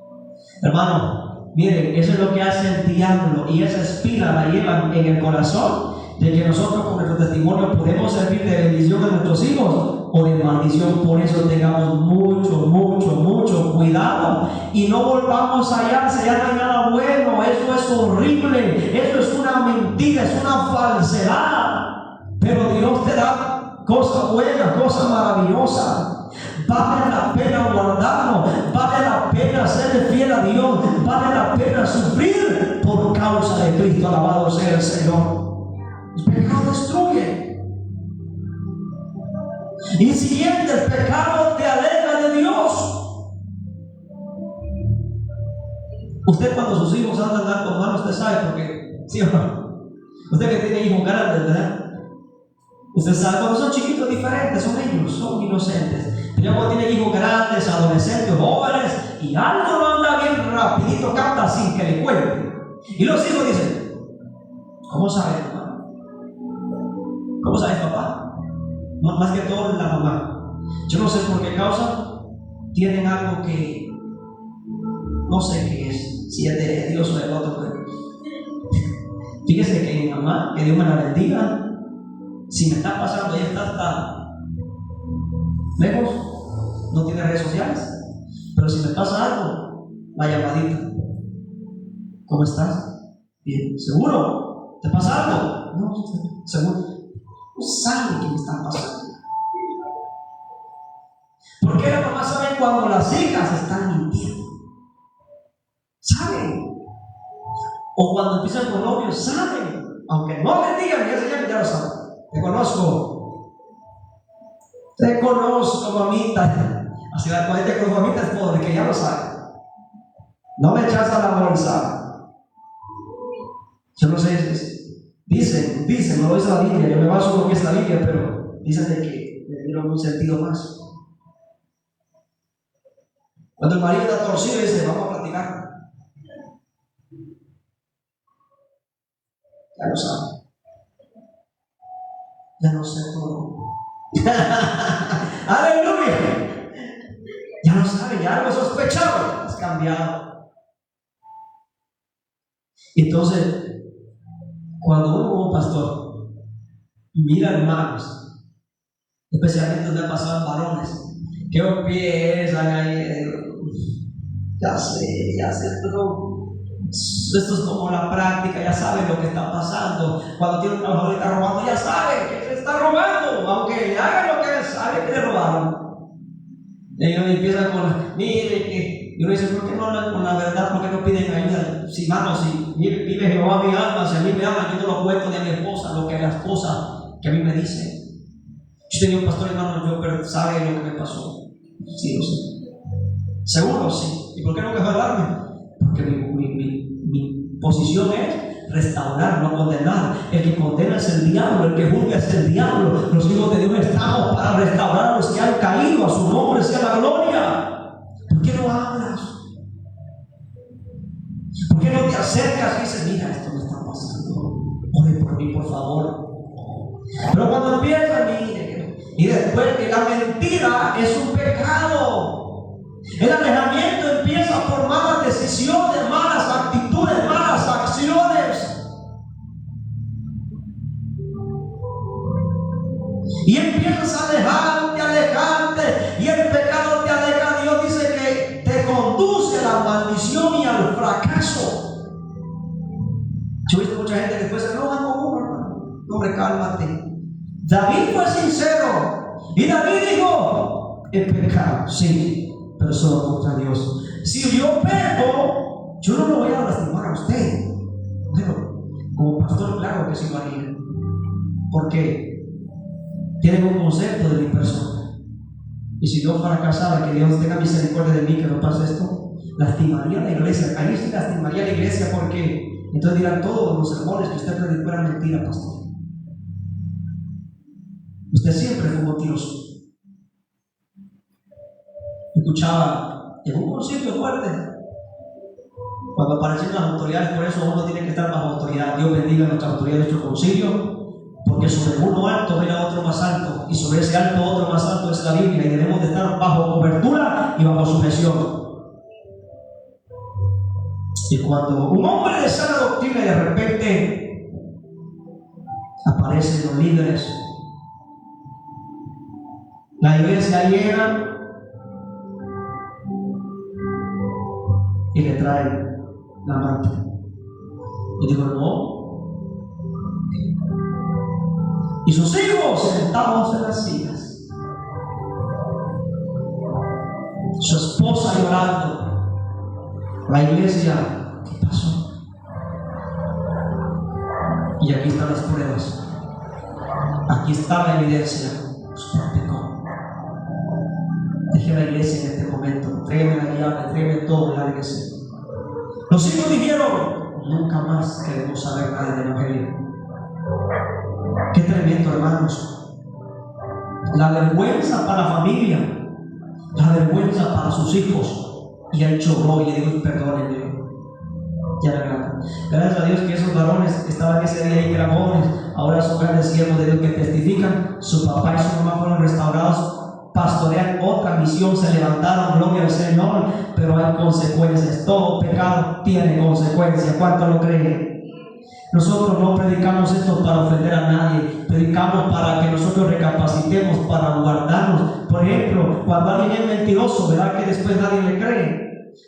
Hermano, miren, eso es lo que hace el diablo. Y esa espina la llevan en el corazón de que nosotros con nuestro testimonio podemos servir de bendición a nuestros hijos o de maldición. Por eso tengamos mucho cuidado y no volvamos allá, si allá no hay nada bueno. Eso es horrible, eso es una mentira, es una falsedad. Pero Dios te da cosas buenas, cosas maravillosas. Vale la pena guardarnos, vale la pena ser fiel a Dios, vale la pena sufrir por causa de Cristo. Alabado sea el Señor. El pecado destruye. Y siguiente, el pecado te aleja de Dios. Usted, cuando sus hijos andan con manos, usted sabe, porque ¿sí o no? Usted que tiene hijos grandes, ¿verdad? Usted sabe, cuando son chiquitos diferentes, son ellos, son inocentes. Pero cuando tiene hijos grandes, adolescentes, jóvenes, y algo no anda bien rapidito, capta sin que le cuente. Y los hijos dicen: ¿cómo sabes, papá? ¿Cómo sabes, papá? Más que todo la mamá. Yo no sé por qué causa tienen algo que no sé qué es, si es de Dios o del otro. Pero fíjese que mi mamá, que Dios me la bendiga, si me está pasando, ella está hasta lejos, no tiene redes sociales, pero si me pasa algo, la llamadita: ¿cómo estás? Bien. ¿Seguro? ¿Te pasa algo? No, seguro. No sabe qué me está pasando. Porque la mamá sabe cuando las hijas están mintiendo. Saben. O cuando empiezan con novios, saben. Aunque no le digan, ya lo saben. Te conozco, mamita. Así la cuenta con mamita es pobre, que ya lo sabe. No me echas a la bolsa. Yo no sé, dicen, no lo dice la Biblia, yo me baso en lo que es la Biblia, pero dicen de que le dieron un sentido más. Cuando el marido está torcido, dice: vamos a platicar. Ya lo sabe. Ya lo sé todo. Aleluya. Ya lo sabe, ya algo sospechado, has cambiado. Entonces, cuando uno como pastor mira hermanos, especialmente donde pasaban varones, que empiezan ahí, ya sé, pero esto es como la práctica, ya saben lo que está pasando. Cuando tiene un trabajador y está robando, ya saben que se está robando, aunque hagan lo que sabe que le robaron. Y uno empieza con: mire que, y uno dice: ¿por qué no hablan con la verdad? ¿Por qué no piden ayuda? Si mano, si vive Jehová mi alma, si a mí me aman, yo no lo cuento de a mi esposa, lo que la esposa que a mí me dice. Yo tenía un pastor, hermano, pero sabe lo que me pasó. Sí, lo sé. Seguro, sí. ¿Y por qué no quejó hablarme? Porque mi posición es restaurar, no condenar. El que condena es el diablo, el que juzga es el diablo. Los hijos de Dios estamos para restaurar a los que han caído. A su nombre sea la gloria. ¿Por qué no hablas? ¿Por qué no te acercas y dices: mira, esto me está pasando, ore por mí, por favor? Pero cuando empiezan, mire, y después que la mentira es un pecado. El alejamiento empieza por malas decisiones, malas actitudes, malas acciones. Y empiezas a alejarte, y el pecado te aleja. Dios dice que te conduce a la maldición y al fracaso. Yo he visto mucha gente que después se enoja con uno, hermano. Hombre, cálmate. David fue sincero, y David dijo: el pecado, sí, pero solo contra Dios. Si yo peco, yo no lo voy a lastimar a usted. Bueno, como pastor, claro que sí lo haría, porque tienen un concepto de mi persona. Y si yo fracasara, que Dios tenga misericordia de mí, que no pase esto, lastimaría a la iglesia. Ahí sí lastimaría a la iglesia, porque entonces dirán: todos los sermones que usted predicó eran mentira, pastor. Usted siempre fue mentiroso. Escuchaba en un concilio fuerte, cuando aparecieron las autoridades. Por eso uno tiene que estar bajo autoridad. Dios bendiga a nuestra autoridad de nuestro concilio, porque sobre uno alto viene a otro más alto, y sobre ese alto otro más alto es la Biblia, y debemos de estar bajo cobertura y bajo sujeción. Y cuando un hombre de sana doctrina y de repente aparecen los líderes, la iglesia llena, y le trae la manta. Y dijo, no. Y sus hijos sentados en las sillas, su esposa llorando, la iglesia, ¿qué pasó? Y aquí están las pruebas, aquí está la evidencia. Usted pecó. Deje la iglesia en este momento, tráigame la llave, tráigame todo, la que sea. Los hijos dijeron, nunca más queremos saber nada del evangelio. Qué tremendo, hermanos. La vergüenza para la familia, la vergüenza para sus hijos. Y él lloró y le dijo, perdónenme. Ya verán. Gracias a Dios que esos varones que estaban ese día y que eran jóvenes, ahora son grandes siervos de Dios que testifican. Su papá y su mamá fueron restaurados, pastorean otra misión, se levantaron, gloria al Señor, pero hay consecuencias. Todo pecado tiene consecuencias. ¿Cuánto lo creen? Nosotros no predicamos esto para ofender a nadie, predicamos para que nosotros recapacitemos, para guardarnos. Por ejemplo, cuando alguien es mentiroso, verá que después nadie le cree.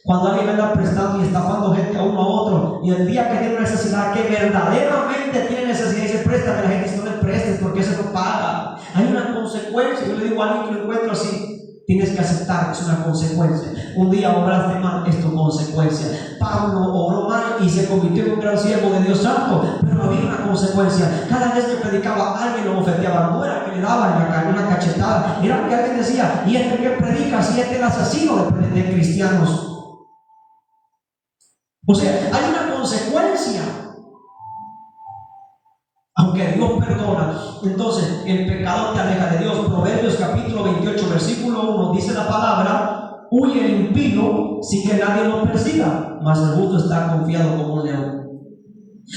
Cuando alguien anda prestando y estafando gente a uno a otro, y el día que tiene una necesidad, que verdaderamente tiene necesidad y se presta, que la gente dice, no le prestes porque se lo paga. Hay una consecuencia. Yo le digo a alguien que lo encuentro así, tienes que aceptar que es una consecuencia. Un día obraste mal, es tu consecuencia. Pablo obró mal y se convirtió en un gran siervo de Dios Santo, pero había una consecuencia. Cada vez que predicaba, alguien lo bofeteaba. No era que le daban una cachetada, era que alguien decía, y este que predica, si este es el asesino de cristianos. O sea, hay una consecuencia. Aunque Dios perdona, entonces el pecado te aleja de Dios. Proverbios capítulo 28, versículo 1 dice la palabra: huye el impío sin que nadie lo persiga, mas el justo está confiado como un león.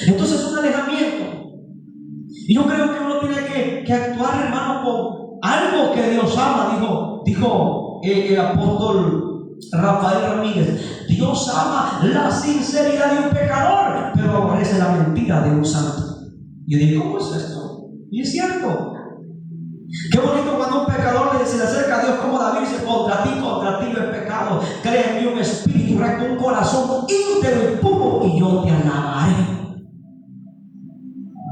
Entonces es un alejamiento. Y yo creo que uno tiene que actuar, hermano, con algo que Dios ama. Dijo el apóstol Rafael Ramírez: Dios ama la sinceridad de un pecador, pero aborrece la mentira de un santo. Yo digo, ¿cómo es esto? Y es cierto. Qué bonito cuando un pecador se le acerca a Dios como David dice: contra ti no he pecado. Crea en mí un espíritu recto, un corazón íntegro y puro, y yo te alabaré.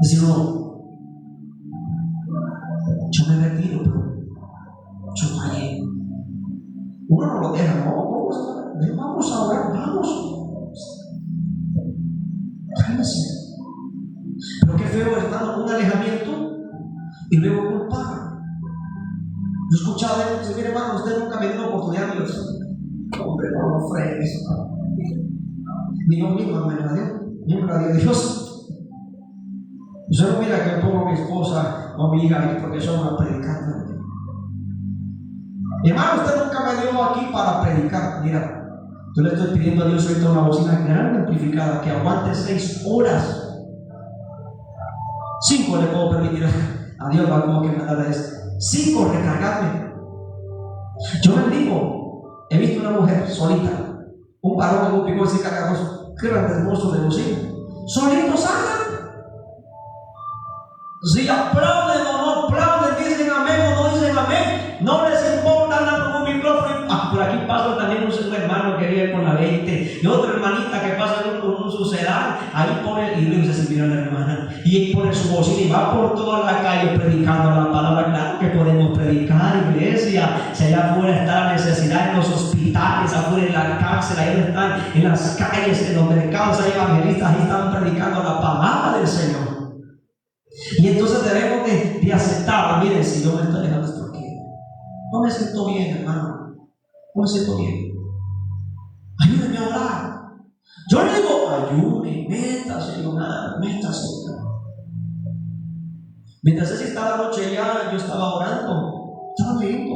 Dice uno, yo me retiro, pero yo fallé. Uno no lo deja, no, vamos a orar, vamos. Cálmese. Pero qué feo estar en un alejamiento y luego culpar. Yo escuchaba de él, mire hermano, usted nunca me dio una oportunidad. Y yo, hombre, no fregues. Digo, mismo me la dio Dios. Yo no mira que pongo a mi esposa o a mi hija aquí porque son una predicante. Hermano, usted nunca me dio aquí para predicar. Mira, yo le estoy pidiendo a Dios ahorita una bocina grande amplificada que aguante 6 horas. 5 le puedo permitir a Dios, va como que me da esto. 5 recargarme. Yo bendigo. He visto una mujer solita, un varón con un pico así cargados, grandes monstruos de bocina. Solitos andan. Si aplauden o no aplauden, dicen amén o no dicen amén, no les importa, andar con un micrófono. Por aquí pasa también un hermano que vive con la 20 y otra hermanita que pasa con un sucedán. Ahí pone, y luego se mira la hermana y ahí pone su bocina y va por toda la calle predicando la palabra. Claro que podemos predicar, iglesia. Si allá afuera está la necesidad, en los hospitales, afuera en la cárcel, ahí están en las calles, en los mercados, hay evangelistas, ahí están predicando la palabra del Señor. Y entonces debemos de aceptar. Miren, si yo me estoy alejando es porque no me siento bien, hermano. No me siento bien. Ayúdenme a orar. Yo le digo, ayúdenme, métase, métase. Mientras ese estaba la noche ya, yo estaba orando, estaba leyendo.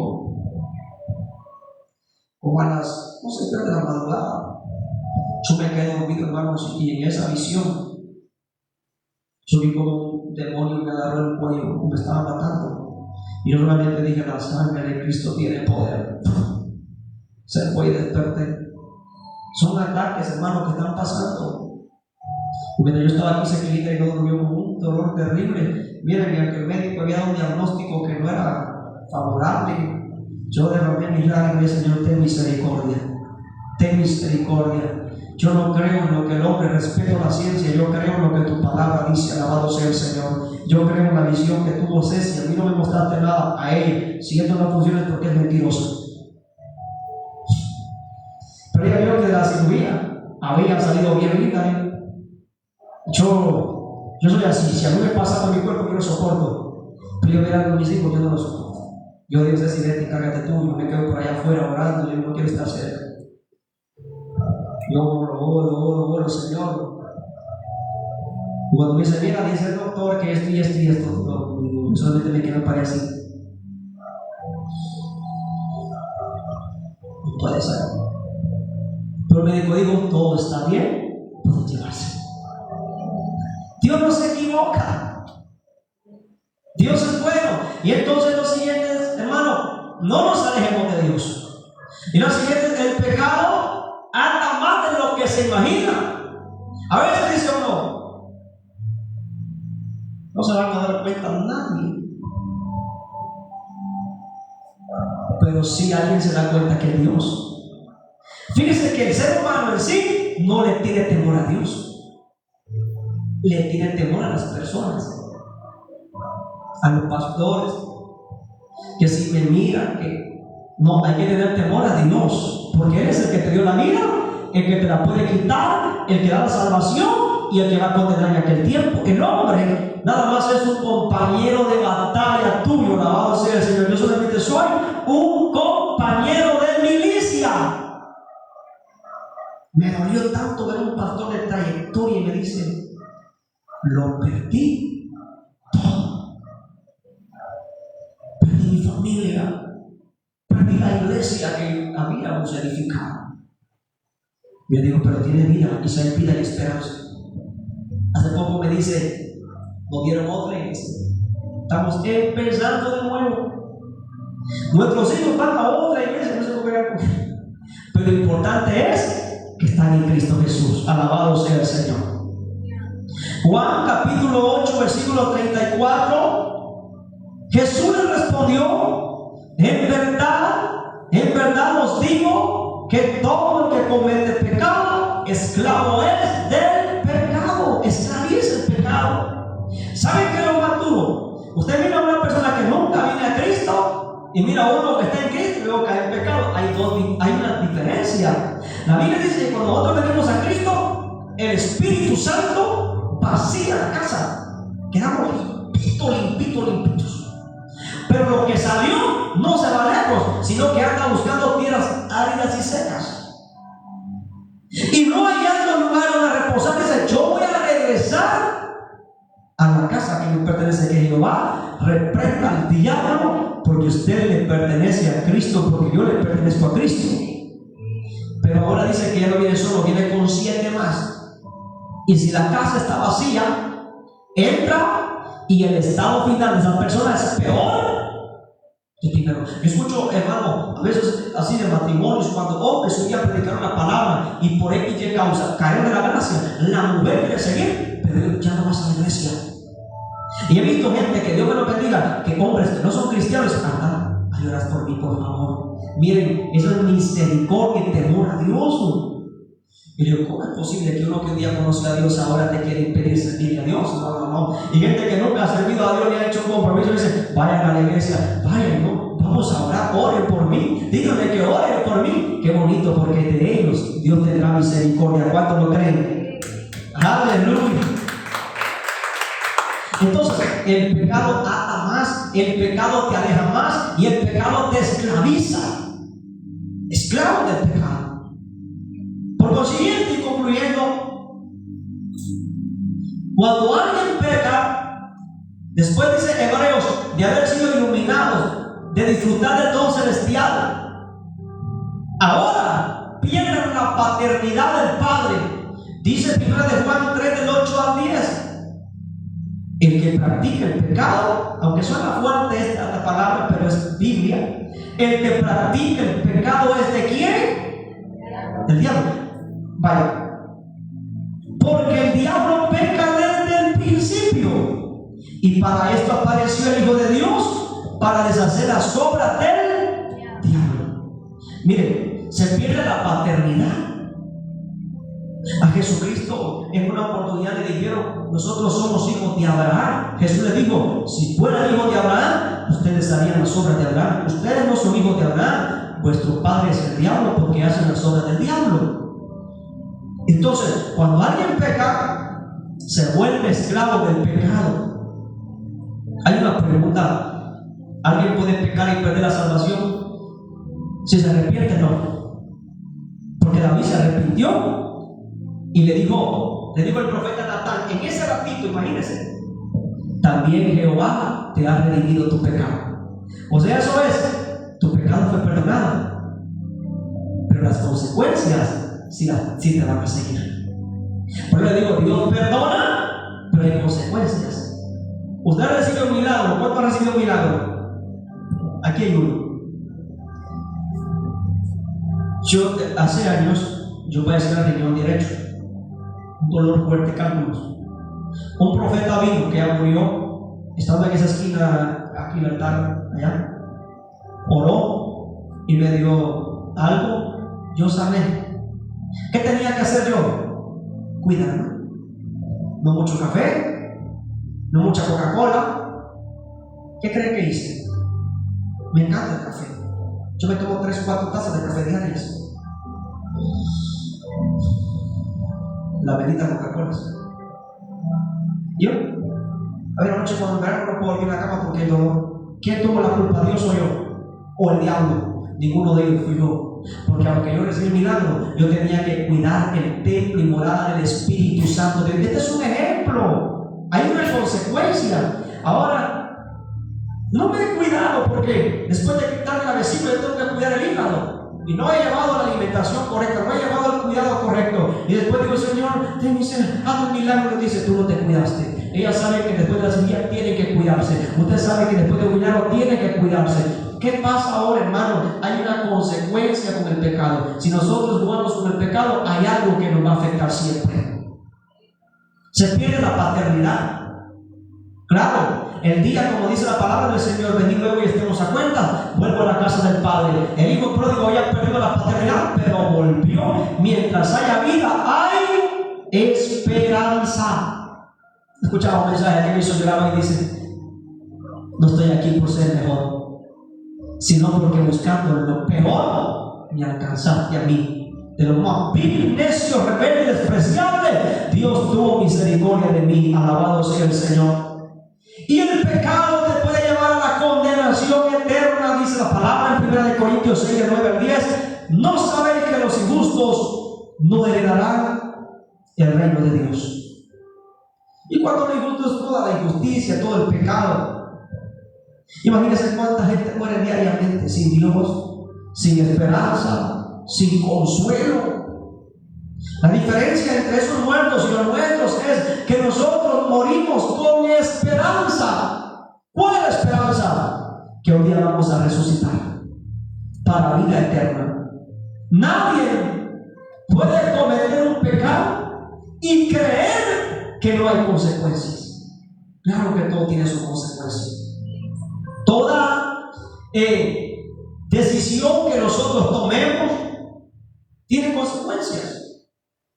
Como a las, no sé, 3 de la madrugada. Yo me quedé dormido, hermanos, y en esa visión, yo vi como un demonio me agarró el cuello, me estaba matando. Y yo realmente dije, la sangre de Cristo tiene poder. Se fue y desperté. Son ataques, hermanos, que están pasando. Y mientras yo estaba aquí, Sequilita y no durmió con un dolor terrible. Miren, que el médico había dado un diagnóstico que no era favorable. Yo derramé mis lágrimas, Señor, ten misericordia. Ten misericordia. Yo no creo en lo que el hombre, respeto la ciencia, yo creo en lo que tu palabra dice, alabado sea el Señor. Yo creo en la visión que tuvo Ceci, a mí no me mostraste nada, a ella, si esto no funciona es porque es mentiroso. Pero ella vio que de la cirugía había salido bien linda. Yo soy así, si a mí me pasa por mi cuerpo yo lo soporto, pero yo veo a mis hijos, yo no lo soporto. Yo digo, Ceci, vete, cágate tú, yo me quedo por allá afuera orando, yo no quiero estar cerca. Yo oro, Señor. Y cuando me dice, mira, dice el doctor que esto y esto y esto, no, solamente me quedo para así. No puede ser. Pero el médico dijo, todo está bien, puede llevarse. Dios no se equivoca. Dios es bueno. Y entonces los siguientes, hermano, no nos alejemos de Dios. Y los siguientes, el pecado anda más de lo que se imagina. A veces dice uno, no se van a dar cuenta nadie. Pero sí alguien se da cuenta que es Dios. Fíjese que el ser humano en sí no le tiene temor a Dios. Le tiene temor a las personas, a los pastores, que si me miran, que no, hay que tener temor a Dios, porque Él es el que te dio la vida, el que te la puede quitar, el que da la salvación y el que va a condenar en aquel tiempo. El hombre nada más es un compañero de batalla tuyo, alabado sea el Señor. Yo solamente soy un compañero de milicia. Me dolió tanto ver un pastor de trayectoria y me dice, lo perdí todo. Perdí mi familia, perdí la iglesia que habíamos edificado. Y yo digo, pero tiene vida, quizá hay vida y esperanza. Hace poco me dice, nos dieron otra iglesia. Estamos empezando de nuevo. Nuestros hijos van a otra iglesia, no sé cómo era. Pero lo importante es que están en Cristo Jesús. Alabado sea el Señor. Juan capítulo 8, versículo 34. Jesús le respondió, en verdad os digo que todo el que comete pecado, esclavo es del pecado. Esclaviza el pecado. ¿Saben qué es lo más duro? Usted mira a una persona que nunca viene a Cristo y mira a uno que está en Cristo y luego cae en pecado. Hay una diferencia. La Biblia dice que cuando nosotros venimos a Cristo, el Espíritu Santo vacía la casa. Quedamos limpitos. Pero lo que salió no se va lejos, sino que anda buscando tierras áridas y secas. Y no hallando lugar donde reposar, dice, yo voy a regresar a la casa que me pertenece, que Jehová reprenda al diablo, porque usted le pertenece a Cristo, porque yo le pertenezco a Cristo. Pero ahora dice que ya no viene solo, viene con 7 más. Y si la casa está vacía, entra y el estado final de esa persona es peor que primero. Yo escucho, hermano, a veces así de matrimonios, cuando hombres un día predicaron la palabra y por X y causa cayeron de la gracia, la mujer quiere seguir, pero ya no vas a la iglesia. Y he visto gente, que Dios me lo bendiga, que hombres que no son cristianos, anda, ayudas por mí, por favor. Miren, eso es misericordia y temor a Dios. Y yo, ¿cómo es posible que uno que un día conoce a Dios ahora te quiere impedir servir a Dios? No. Y gente que nunca ha servido a Dios ni ha hecho un compromiso dice, vayan a la iglesia, vayan, no, vamos a orar, oren por mí, díganme que oren por mí. Qué bonito, porque de ellos Dios tendrá misericordia. ¿Cuántos lo creen? Aleluya. Entonces, el pecado ata más, el pecado te aleja más y el pecado te esclaviza. Esclavo del pecado. Por consiguiente, y concluyendo, cuando alguien peca, después dice Hebreos, de haber sido iluminados, de disfrutar del don celestial, ahora pierden la paternidad del Padre. Dice 1 Juan 3, del 8 al 10. El que practica el pecado, aunque suena fuerte esta palabra, pero es Biblia, el que practica el pecado es ¿de quién? Del diablo. Vaya, porque el diablo peca desde el principio, y para esto apareció el Hijo de Dios, para deshacer las obras del diablo. Miren, se pierde la paternidad. Jesucristo en una oportunidad le dijeron: nosotros somos hijos de Abraham. Jesús le dijo: si fueran hijos de Abraham, ustedes harían las obras de Abraham. Ustedes no son hijos de Abraham, vuestro padre es el diablo, porque hacen las obras del diablo. Entonces, cuando alguien peca, se vuelve esclavo del pecado. Hay una pregunta: ¿alguien puede pecar y perder la salvación? Si se arrepiente, no. Porque David se arrepintió y le dijo el profeta Natán en ese ratito, imagínense: también Jehová te ha redimido tu pecado. O sea, eso es, tu pecado fue perdonado, pero las consecuencias sí te van a seguir. Por eso le digo: Dios perdona, pero hay consecuencias. Usted ha recibido un milagro. ¿Cuánto ha recibido un milagro? Aquí hay uno. Yo hace años, yo padecí el riñón derecho, un dolor fuerte, cálculos. Un profeta vino que ya murió, estaba en esa esquina, aquí en el altar, allá, oró y me dio algo, yo sané. ¿Qué tenía que hacer yo? Cuidarme. No mucho café, no mucha Coca-Cola. ¿Qué creen que hice? Me encanta el café. Yo me tomo 3 o 4 tazas de café diarias. La bendita Coca-Cola. Yo, a ver, anoche cuando me no puedo dormir en la cama porque el dolor. ¿Quién tuvo la culpa? ¿Dios o yo? ¿O el diablo? Ninguno de ellos fui yo. Porque aunque yo recibí el milagro, yo tenía que cuidar el templo y morada del Espíritu Santo. Este es un ejemplo. Hay una consecuencia. Ahora, no me he cuidado porque después de quitarme la vesícula yo tengo que cuidar el hígado. Y no he llevado la alimentación correcta, no he llevado el cuidado correcto. Y después digo: Señor, ten misericordia, haz un milagro. Y dice: tú no te cuidaste. Ella sabe que después de la cirugía tiene que cuidarse. Usted sabe que después de un milagro tiene que cuidarse. ¿Qué pasa ahora, hermano? Hay una consecuencia con el pecado. Si nosotros jugamos con el pecado, hay algo que nos va a afectar siempre. Se pierde la paternidad. Claro, el día, como dice la palabra del Señor, venid luego y estemos a cuenta, vuelvo a la casa del Padre. El hijo pródigo había perdido la paternidad, pero volvió. Mientras haya vida, hay esperanza. Escuchaba un mensaje que me hizo llorar y dice: no estoy aquí por ser mejor, sino porque buscando lo peor me alcanzaste a mí. De lo más vil, necio, rebelde y despreciable, Dios tuvo misericordia de mí. Alabado sea el Señor. Y el pecado te puede llevar a la condenación eterna, dice la palabra en 1 Corintios 6, de 9 al 10. No sabéis que los injustos no heredarán el reino de Dios. Y cuando lo injusto es toda la injusticia, todo el pecado. Imagínense cuánta gente muere diariamente sin Dios, sin esperanza, sin consuelo. La diferencia entre esos muertos y los nuestros es que nosotros morimos con esperanza. ¿Cuál es la esperanza? Que un día vamos a resucitar para vida eterna. Nadie puede cometer un pecado y creer que no hay consecuencias. Claro que todo tiene sus consecuencias. Toda decisión que nosotros tomemos tiene consecuencias.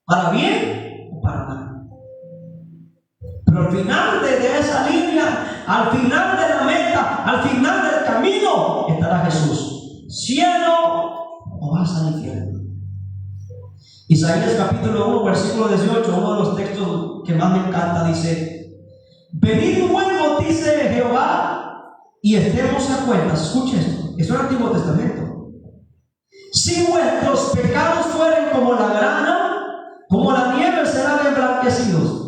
¿Para bien o para mal? Pero al final de esa línea, al final de la meta, al final del camino, estará Jesús. ¿Cielo o vas al infierno? Isaías capítulo 1, versículo 18, uno de los textos que más me encanta, dice: venid luego, dice Jehová, y estemos a cuentas. Escuchen esto, es el Antiguo Testamento. Si vuestros pecados fueren como la grana, como la nieve serán emblanquecidos.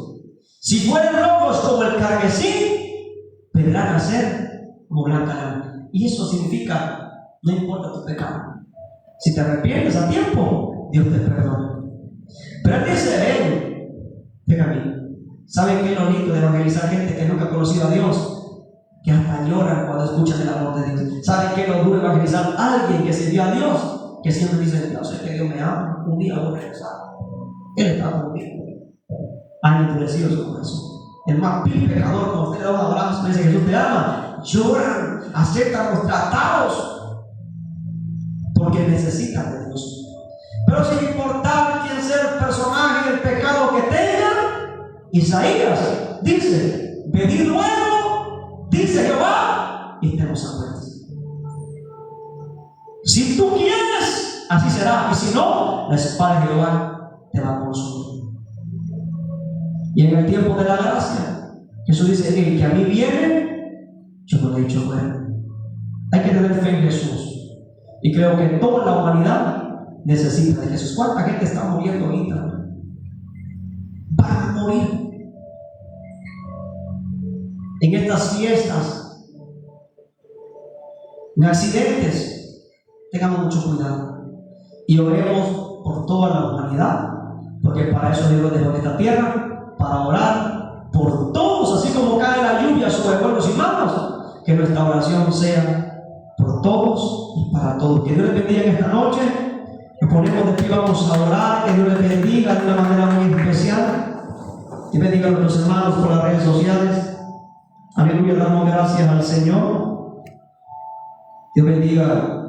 Si fueren rojos como el carmesí, vendrán a ser como blanca lana. Y eso significa: no importa tu pecado, si te arrepientes a tiempo, Dios te perdona. Pero Él dice: ven a mí. ¿Saben qué es lo lindo de evangelizar gente que nunca ha conocido a Dios? Que hasta lloran cuando escuchan el amor de Dios. ¿Saben qué es lo duro de evangelizar a alguien que sirvió a Dios? Que siempre dice: yo sé que Dios me ama, un día voy a regresar. Él está conmigo. Han endurecido su corazón. El más vil pecador, cuando usted le da un abrazo y dice: Jesús te ama, lloran, aceptan los tratados porque necesitan de Dios. Pero sin importar quién sea el personaje, el pecado Isaías dice: venid luego, dice Jehová, y estemos afuertes. Si tú quieres, así será, y si no, la espada de Jehová te va a consumir. Y en el tiempo de la gracia, Jesús dice: el que a mí viene, yo no le he hecho fuera. Hay que tener fe en Jesús. Y creo que toda la humanidad necesita de Jesús. ¿Cuánta gente está muriendo ahorita? Van a morir en estas fiestas, en accidentes. Tengamos mucho cuidado y oremos por toda la humanidad, porque para eso Dios dejó en esta tierra, para orar por todos, así como cae la lluvia sobre buenos y malos. Que nuestra oración sea por todos y para todos. Que Dios les bendiga en esta noche. Nos ponemos de pie, vamos a orar. Que Dios les bendiga de una manera muy especial. Que bendiga a nuestros hermanos por las redes sociales. Aleluya, damos gracias al Señor. Dios bendiga